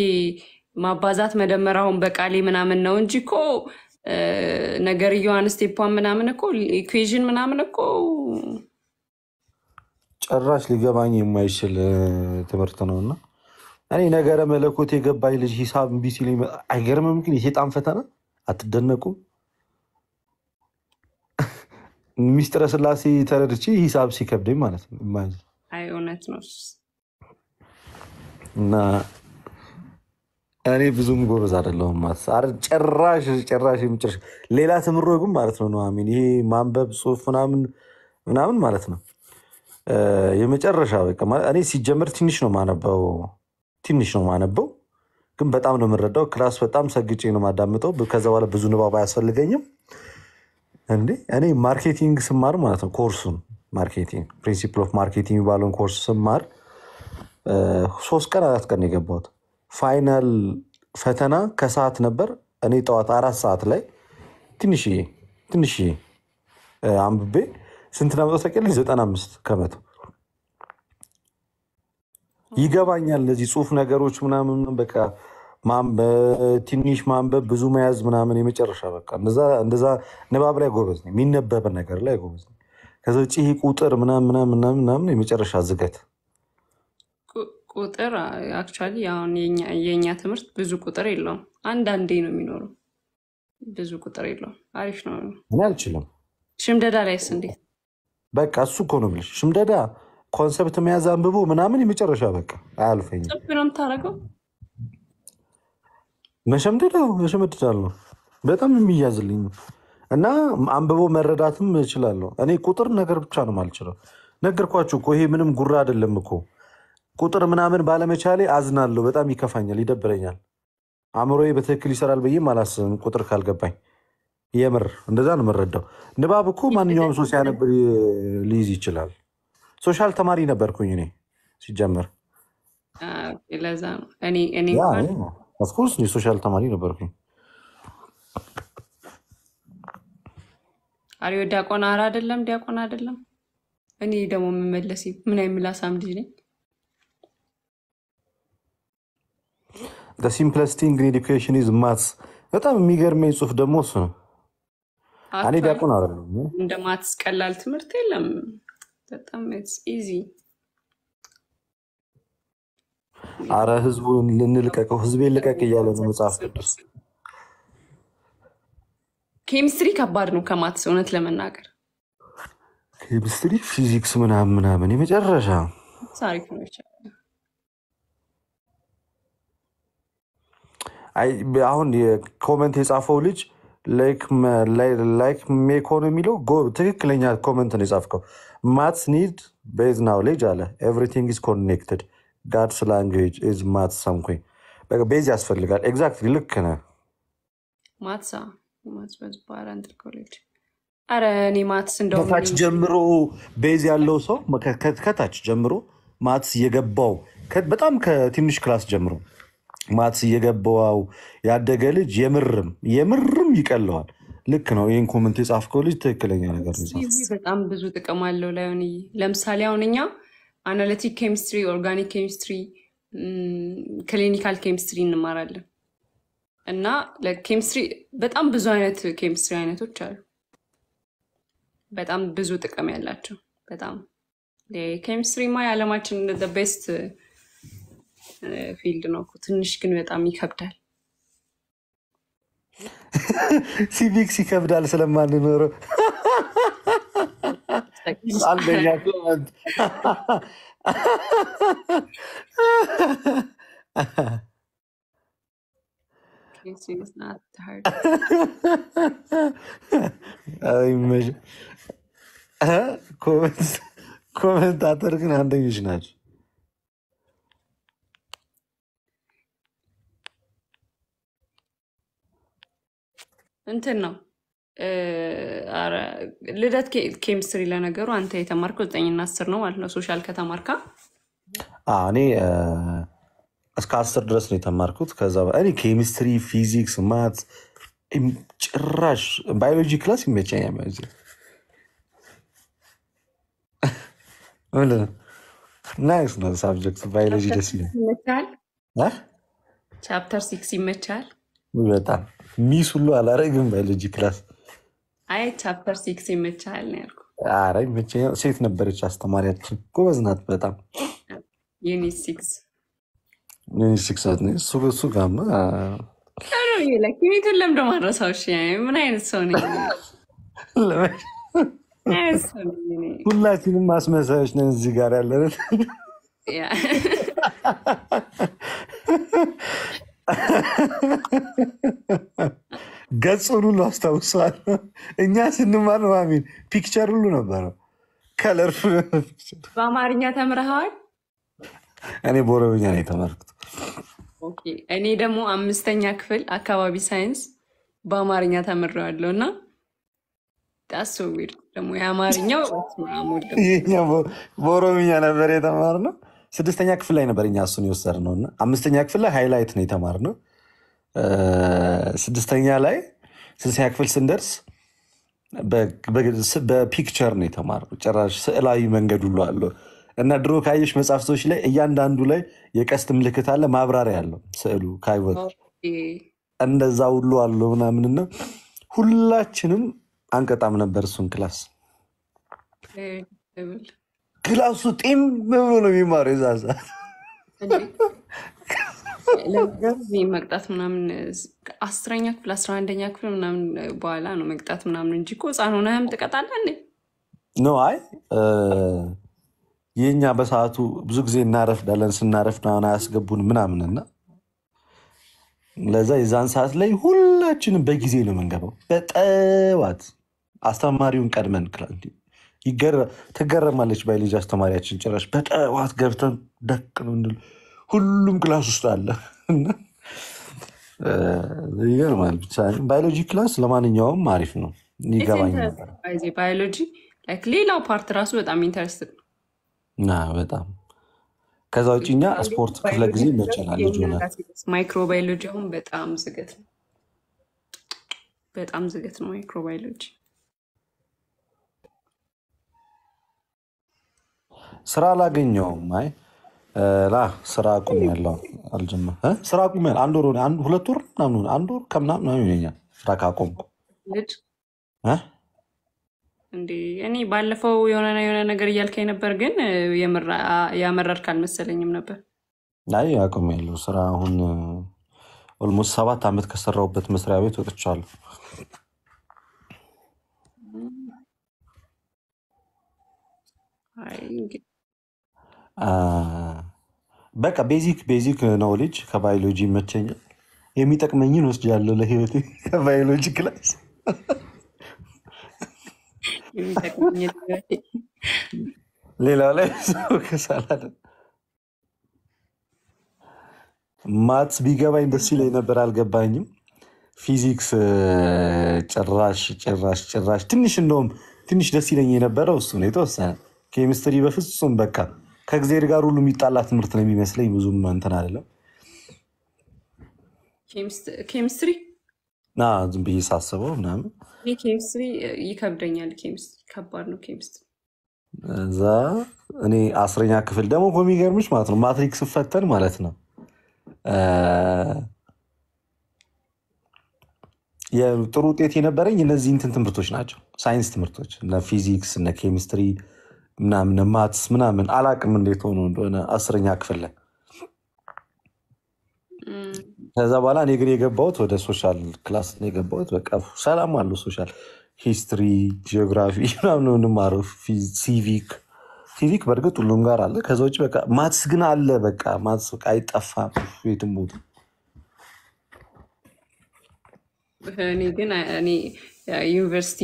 ማባዛት መደመር አሁን በቃሌ ምናምን ነው እንጂ እኮ ነገርየዋን ስቴፓን ምናምን እኮ ኢኩዌዥን ምናምን እኮ ጭራሽ ሊገባኝ የማይችል ትምህርት ነው። እና እኔ ነገረ መለኮት የገባኝ ልጅ ሂሳብ እምቢ ሲል አይገርምም? ግን የሴጣን ፈተና አትደነቁም? ሚስጥረ ስላሴ ተረድቼ ሂሳብ ሲከብደኝ ማለት ነው። አይ እውነት ነው። እና እኔ ብዙም ጎበዝ አይደለሁም ማለት ጭራሽ የምጭርሽ ሌላ ትምሮ ግን ማለት ነው ኑሐሚን ይሄ ማንበብ ጽሁፍ ምናምን ማለት ነው የመጨረሻ በቃ እኔ ሲጀምር ትንሽ ነው ማነበው ግን በጣም ነው የምረዳው። ክላስ በጣም ሰግጬ ነው ማዳምጠው። ከዛ በኋላ ብዙ ንባብ አያስፈልገኝም። እንዴ እኔ ማርኬቲንግ ስማር ማለት ነው ኮርሱን ማርኬቲንግ ፕሪንሲፕል ኦፍ ማርኬቲንግ የሚባለውን ኮርስ ስማር 3 ቀን 4 ቀን የገባሁት ፋይናል ፈተና ከሰዓት ነበር። እኔ ጠዋት 4 ሰዓት ላይ ትንሽዬ አንብቤ ስንት ነው ተቀልኝ 95 ከመቶ ይገባኛል። እነዚህ ጽሁፍ ነገሮች ምናምን በቃ ትንሽ ማንበብ ብዙ መያዝ ምናምን የመጨረሻ በቃ እንደዛ ንባብ ላይ ጎበዝ ነኝ። የሚነበብ ነገር ላይ ጎበዝ ነኝ። ከዛ ውጭ ይሄ ቁጥር ምናምን የመጨረሻ ዝገት ቁጥር አክቹዋሊ አሁን የኛ ትምህርት ብዙ ቁጥር የለውም። አንዳንዴ ነው የሚኖረው። ብዙ ቁጥር የለውም። አሪፍ ነው። እኔ አልችልም። ሽምደዳ ላይስ እንዴት? በቃ እሱ እኮ ነው የምልሽ። ሽምደዳ ኮንሰፕት መያዝ አንብቦ ምናምን የመጨረሻ በቃ አያልፈኝም። ጽፍ ነው የምታደርገው። መሸምደዳለሁ በጣም የሚያዝልኝ እና አንብቦ መረዳትም እችላለሁ። እኔ ቁጥር ነገር ብቻ ነው የማልችለው። ነገርኳችሁ እኮ ይሄ ምንም ጉራ አይደለም እኮ ቁጥር ምናምን ባለመቻሌ አዝናለሁ። በጣም ይከፋኛል፣ ይደብረኛል። አእምሮዬ በትክክል ይሰራል ብዬም አላስብም ቁጥር ካልገባኝ። የምር እንደዛ ነው የምረዳው። ንባብ እኮ ማንኛውም ሰው ሲያነብ ሊይዝ ይችላል። ሶሻል ተማሪ ነበርኩኝ እኔ ሲጀመር። ለዛ ነው እኔ ኦፍኮርስ ሶሻል ተማሪ ነበርኩኝ። አሪዮ ዲያቆን አይደለም። እኔ ደግሞ የምመለስ ምን አይምላሳም ልጅ ነኝ። ሲምፕለስት ቲንግ ኢን ኤዱኬሽን ኢዝ ማትስ። በጣም የሚገርመኝ ጽሁፍ ደግሞ እሱ ነው። እኔ ዲያቆን አይደለም። እንደ ማትስ ቀላል ትምህርት የለም። በጣም ኢዚ። አረ ህዝቡን ልንልቀቀው፣ ህዝቤን ልቀቅ እያለ ነው መጽሐፍ ቅዱስ። ኬሚስትሪ ከባድ ነው ከማትስ እውነት ለመናገር። ኬሚስትሪ፣ ፊዚክስ ምናምን የመጨረሻ ታሪክ ነው ይቻላል። አሁን ኮመንት የጻፈው ልጅ ላይክ ሜክ ሆኖ የሚለው ትክክለኛ ኮመንት ነው የጻፍከው። ማትስ ኒድ ቤዝ ናውሌጅ አለ። ኤቭሪቲንግ ኢዝ ኮኔክትድ ጋድስ ላንጉዌጅ ኢዝ ማትስ ሳምኮኝ ቤዝ ያስፈልጋል። ኤግዛክትሊ ልክ ነህ። ማትስ ኮሌጅ። ኧረ እኔ ማትስ እንደውም ከታች ጀምሮ ቤዝ ያለው ሰው ከታች ጀምሮ ማትስ የገባው በጣም ከትንሽ ክላስ ጀምሮ ማትስ እየገባው ያደገ ልጅ የምርም ይቀለዋል። ልክ ነው። ይህን ኮመንት የጻፍከው ልጅ ትክክለኛ ነገር ነው የጻፈው። ሲቪ በጣም ብዙ ጥቅም አለው ላይሆን ለምሳሌ አሁን እኛ አናሊቲክ ኬሚስትሪ፣ ኦርጋኒክ ኬሚስትሪ፣ ክሊኒካል ኬሚስትሪ እንማራለን እና ለኬሚስትሪ በጣም ብዙ አይነት ኬሚስትሪ አይነቶች አሉ። በጣም ብዙ ጥቅም ያላቸው በጣም ኬሚስትሪማ የዓለማችን ቤስት ፊልድ ነው። ትንሽ ግን በጣም ይከብዳል። ሲቪክስ ይከብዳል ስለማንኖረው አንደኛ ኮመንት Chemistry is not hard. ኮመንታተር ግን አንደኞች ናቸው። እንትን ነው ልደት ኬሚስትሪ ለነገሩ አንተ የተማርከው 9 እና 10 ነው ማለት ነው። ሶሻል ከተማርካ? እኔ እስከ 10 ድረስ ነው የተማርኩት። ከዛ እኔ ኬሚስትሪ፣ ፊዚክስ፣ ማት ጭራሽ ባዮሎጂ ክላስ ይመቸኛል። ናይስ ነው ሳብጀክት ባዮሎጂ ደስ ይላል። ቻፕተር 6 ይመቻል በጣም ሚስ ሁሉ አላረግም ባዮሎጂ ክላስ። አይ ቻፕተር 6 ይመቻል ነው ያልኩት። ኧረ ይመቸኛል። ሴት ነበረች አስተማሪያችን፣ ጎበዝ ናት በጣም። ዩኒት 6 እሱ ጋማ ዩኒቱን ለምደ ማድረሳው ምን አይነት ሰው ነኝ? ሁላችንም ማስመሳዮች ነን እዚህ ጋር ያለን። ገጹን ሁሉ አስታውሰዋለሁ። እኛ ስንማር ማሚን ፒክቸር ሁሉ ነበረው ከለር። በአማርኛ ተምረኸዋል? እኔ በኦሮምኛ ነው የተማርኩት። እኔ ደግሞ 5ኛ ክፍል አካባቢ ሳይንስ በአማርኛ ተምሬዋለሁ እና ዳሶዊር ደግሞ የአማርኛው በኦሮምኛ ነበር የተማርነው። 6ኛ ክፍል ላይ ነበር እኛ እሱን የወሰድነው እና 5ኛ ክፍል ላይ ሃይላይት ነው የተማርነው። 6ኛ ላይ 6ኛ ክፍል ስንደርስ በፒክቸር ነው የተማርነው። ጭራሽ ስዕላዊ መንገድ ሁሉ አለው እና ድሮ ካየሽ መጽሐፍቶች ላይ እያንዳንዱ ላይ የቀስት ምልክት አለ፣ ማብራሪያ ያለው ስዕሉ ካይወት እንደዛ ሁሉ አለው ምናምንና ሁላችንም አንቀጣም ነበር እሱን ክላስ። ክላሱ ጢም ብሎ ነው የሚማረው የዛ ሰዓት። መቅጣት ምናምን 10ኛ ክፍል 11ኛ ክፍል ምናምን በኋላ ነው መቅጣት ምናምን እንጂ እኮ ህፃን ሆነህም ትቀጣለህ ነው። አይ የኛ በሰዓቱ ብዙ ጊዜ እናረፍዳለን። ስናረፍድ አሁን አያስገቡን ምናምንና ለዛ የዛን ሰዓት ላይ ሁላችንም በጊዜ ነው የምንገባው። በጠዋት አስተማሪውን ቀድመን ትገረማለች ባዮሎጂ አስተማሪያችን። ጭራሽ በጠዋት ገብተን ደቅ ነው እንድል ሁሉም ክላስ ውስጥ አለ። ይገርማል። ብቻ ባዮሎጂ ክላስ ለማንኛውም አሪፍ ነው፣ ይገባኝ ነበር። ባዮሎጂ ሌላው ፓርት ራሱ በጣም ኢንተረስትድ ነው በጣም። ከዛ ውጭ እኛ ስፖርት ክፍለ ጊዜ ይመቸናል። ማይክሮባዮሎጂ አሁን በጣም ዝገት ነው፣ በጣም ዝገት ነው ማይክሮባዮሎጂ። ስራ አላገኘውም። አይ ስራ አቁሜያለሁ። ስራ አቁሜያለሁ። 2 ወር ምናምን 1 ወር ከምናምን ይሆነኛል ስራ ካቆምኩ። እንዴ እኔ ባለፈው የሆነ ነገር እያልከኝ ነበር፣ ግን ያመረርክ አልመሰለኝም ነበር። አይ አቁሜያለሁ ስራ። አሁን ኦልሞስት 7 ዓመት ከሰራሁበት መስሪያ ቤት ወጥቻለሁ። በቃ ቤዚክ ኖሌጅ ከባዮሎጂ ይመቸኛል። የሚጠቅመኝን ወስጃለሁ ለህይወቴ ከባዮሎጂ ክላስ። ሌላው ላይ ከሳላለ ማትስ ቢገባኝ ደስ ይለኝ ነበር፣ አልገባኝም። ፊዚክስ ጭራሽ ትንሽ እንደውም ትንሽ ደስ ይለኝ የነበረው እሱ ነው የተወሰነ። ኬሚስትሪ በፍጹም በቃ ከእግዚአብሔር ጋር ሁሉ የሚጣላ ትምህርት ነው የሚመስለኝ። ብዙም እንትን አይደለም። ኬሚስትሪ ዝም ብዬ ሳስበው ምናምን ኬሚስትሪ ይከብደኛል። ኬሚስትሪ ከባድ ነው። ኬሚስትሪ እዛ እኔ 10ኛ ክፍል ደግሞ በሚገርምሽ ማለት ነው ማትሪክስ ስፈተን ማለት ነው የጥሩ ውጤት የነበረኝ እነዚህ እንትን ትምህርቶች ናቸው። ሳይንስ ትምህርቶች እነ ፊዚክስ እነ ኬሚስትሪ ምናምን ማትስ ምናምን አላቅም እንዴት ሆኖ እንደሆነ 10ኛ ክፍል ላይ። ከዛ በኋላ እኔ ግን የገባሁት ወደ ሶሻል ክላስ ነው የገባሁት። በቃ ሰላም አለው ሶሻል ሂስትሪ ጂኦግራፊ ምናምን ነው የምንማረው። ሲቪክ በእርግጥ ሁሉም ጋር አለ። ከዛ ውጭ በቃ ማትስ ግን አለ። በቃ ማትስ በቃ አይጠፋም የትም ቦታ። እኔ ግን ዩኒቨርሲቲ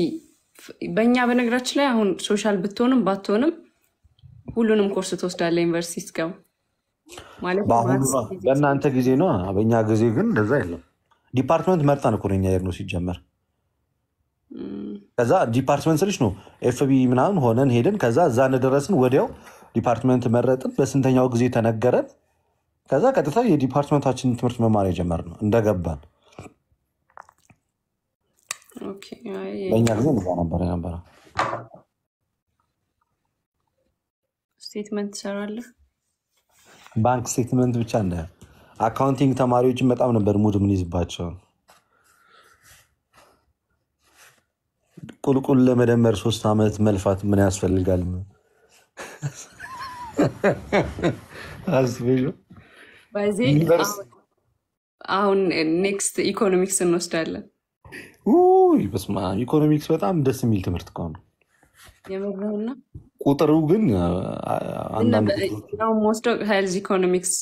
በእኛ በነገራችን ላይ አሁን ሶሻል ብትሆንም ባትሆንም ሁሉንም ኮርስ ትወስዳለህ ዩኒቨርሲቲ ስትገባ ማለት በእናንተ ጊዜ ነው። በእኛ ጊዜ ግን እንደዛ የለም። ዲፓርትመንት መርጠን እኮ ነው እኛ የሄድነው ሲጀመር። ከዛ ዲፓርትመንት ስልሽ ነው ኤፍቢ ምናምን ሆነን ሄድን። ከዛ እዛ እንደደረስን ወዲያው ዲፓርትመንት መረጥን። በስንተኛው ጊዜ ተነገረን። ከዛ ቀጥታ የዲፓርትመንታችንን ትምህርት መማር የጀመርነው እንደገባን። በእኛ ጊዜ እንደዛ ነበር የነበረው። ስቴትመንት ትሰራለህ? ባንክ ስቴትመንት ብቻ እንደ አካውንቲንግ ተማሪዎችን በጣም ነበር ሙድ የምንይዝባቸው። ቁልቁል ለመደመር 3 ዓመት መልፋት ምን ያስፈልጋል? አሁን ኔክስት ኢኮኖሚክስ እንወስዳለን። በስመ አብ ኢኮኖሚክስ በጣም ደስ የሚል ትምህርት ከሆነ የመግቢያውና ቁጥሩ ግን ወስደው ሄልዝ ኢኮኖሚክስ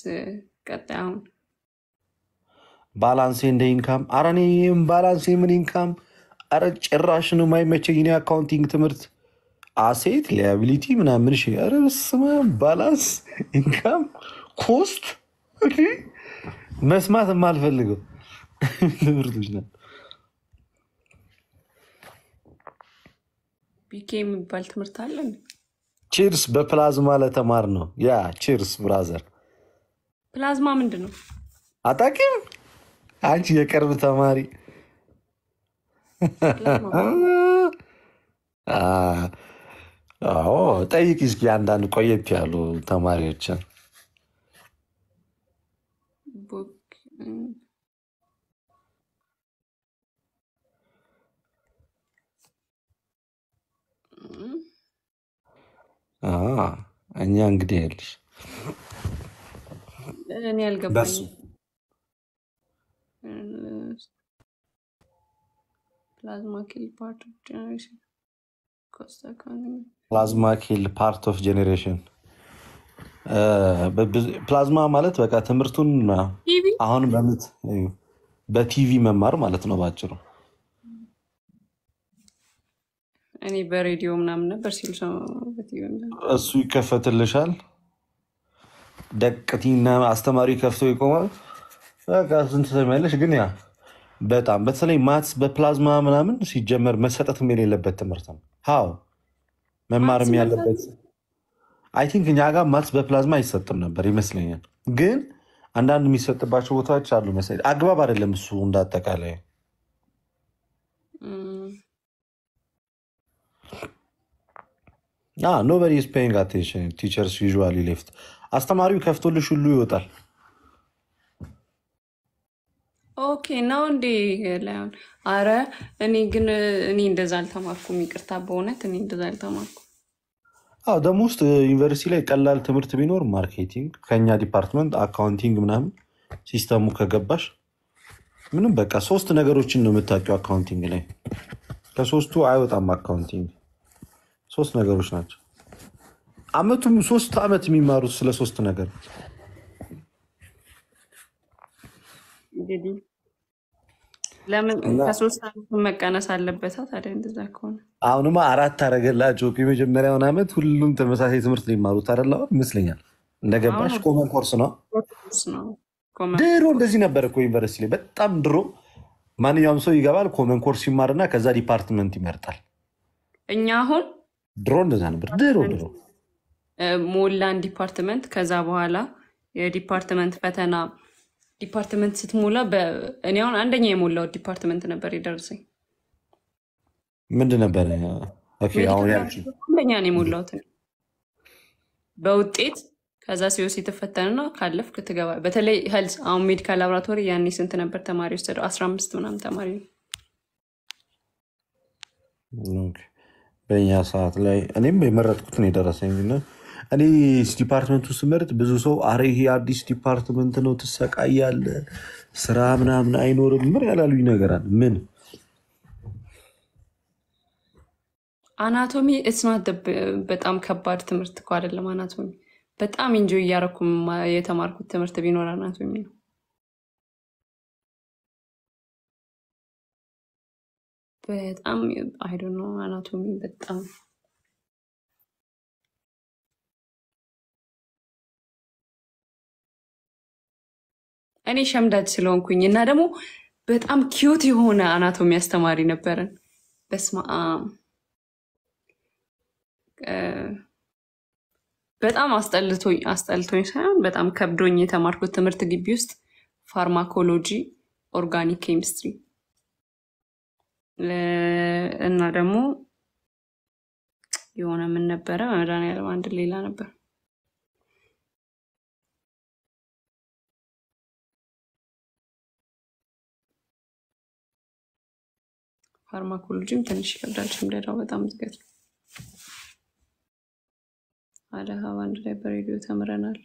ቀጣይ አሁን ባላንስ እንደ ኢንካም አረኔ ባላንስ ምን ኢንካም አረ ጭራሽ ነው የማይመቸኝ። እኔ አካውንቲንግ ትምህርት አሴት ሊያቢሊቲ ምናምን ኧረ በስመ አብ ባላንስ ኢንካም ኮስት መስማት የማልፈልገው ትምህርቶች ነው። ቢኬ የሚባል ትምህርት አለን። ቺርስ በፕላዝማ ለተማር ነው። ያ ቺርስ ብራዘር። ፕላዝማ ምንድን ነው አታውቂም? አንቺ የቅርብ ተማሪ ጠይቂ እስኪ አንዳንድ ቆየት ያሉ ተማሪዎችን። እኛ እንግዲህ ያለሽ እኔ አልገባኝም። ፕላዝማ ኪል ፓርት ኦፍ ጀነሬሽን ፕላዝማ ኪል ፓርት ኦፍ ጀኔሬሽን። ፕላዝማ ማለት በቃ ትምህርቱን አሁን በቲቪ መማር ማለት ነው ባጭሩ። እኔ በሬዲዮ ምናምን ነበር ሲሉ እሱ ይከፈትልሻል። ደቅቲና አስተማሪ ከፍቶ ይቆማል። በቃ ስንት ትሰሚያለሽ። ግን ያ በጣም በተለይ ማትስ በፕላዝማ ምናምን ሲጀመር መሰጠትም የሌለበት ትምህርት ነው። ሀው መማርም ያለበት አይ ቲንክ እኛ ጋር ማትስ በፕላዝማ አይሰጥም ነበር ይመስለኛል። ግን አንዳንድ የሚሰጥባቸው ቦታዎች አሉ መሰለኝ። አግባብ አይደለም እሱ እንዳጠቃላይ። ኖበዲ ኢዝ ፔይንግ አቴንሽን ቲቸርስ ዩዥዋሊ ሌፍት። አስተማሪው ከፍቶልሽ ሁሉ ይወጣል። ኦኬ ነው እንዴ? አረ እኔ እንደዛ አልተማርኩም። ይቅርታ በእውነት እኔ እንደዛ አልተማርኩም። ደግሞ ውስጥ ዩኒቨርሲቲ ላይ ቀላል ትምህርት ቢኖር ማርኬቲንግ፣ ከኛ ዲፓርትመንት አካውንቲንግ ምናምን ሲስተሙ ከገባሽ ምንም በቃ 3 ነገሮችን ነው የምታውቂው አካውንቲንግ ላይ። ከ3ቱ አይወጣም አካውንቲንግ። 3 ነገሮች ናቸው። 3 ዓመት የሚማሩት ስለ 3 ነገር። እንግዲህ ለምን ከ3 ዓመት መቀነስ አለበት ታዲያ? እንደዛ ከሆነ አሁንማ 4 አደረገላቸው። የመጀመሪያውን ዓመት ሁሉም ተመሳሳይ ትምህርት ሊማሩት አይደለ ይመስለኛል። እንደገባሽ ኮመን ኮርስ ነው። ድሮ እንደዚህ ነበር እኮ ዩኒቨርሲቲ ላይ በጣም ድሮ ማንኛውም ሰው ይገባል፣ ኮመን ኮርስ ይማርና ከዛ ዲፓርትመንት ይመርጣል። እኛ አሁን ድሮ እንደዛ ነበር። ድሮ ሞላን ዲፓርትመንት። ከዛ በኋላ የዲፓርትመንት ፈተና ዲፓርትመንት ስትሞላ እኔ አሁን አንደኛ የሞላው ዲፓርትመንት ነበር የደረሰኝ። ምንድን ነበር? አሁን አንደኛ ነው የሞላሁት በውጤት። ከዛ ሲወስ የተፈተንና ካለፍክ ትገባ። በተለይ ሄልዝ አሁን ሜዲካል ላቦራቶሪ ያኔ ስንት ነበር ተማሪ ወሰደው? 15 ምናምን ተማሪ ነው። በእኛ ሰዓት ላይ እኔም የመረጥኩት ነው የደረሰኝ። እኔ ዲፓርትመንቱ ስመርጥ ብዙ ሰው አረ ይሄ አዲስ ዲፓርትመንት ነው ትሰቃያለህ፣ ስራ ምናምን አይኖርም ምን ያላሉኝ ነገር አለ። ምን አናቶሚ እስናት በጣም ከባድ ትምህርት እኮ አይደለም። አናቶሚ በጣም ኢንጆይ እያደረኩም የተማርኩት ትምህርት ቢኖር አናቶሚ ነው። በጣም አይ ዶንት ኖ አናቶሚ በጣም እኔ ሸምዳጅ ስለሆንኩኝ እና ደግሞ በጣም ኪዩት የሆነ አናቶሚ አስተማሪ ነበረን። በስመ አብ በጣም አስጠልቶኝ ሳይሆን በጣም ከብዶኝ የተማርኩት ትምህርት ግቢ ውስጥ ፋርማኮሎጂ፣ ኦርጋኒክ ኬሚስትሪ እና ደግሞ የሆነ ምን ነበረ መድኃኒዓለም አንድ ሌላ ነበር። ፋርማኮሎጂም ትንሽ ይከብዳል። ሽምደዳው በጣም ዝገት ነው። አለ ሀብ አንድ ላይ በሬዲዮ ተምረናል።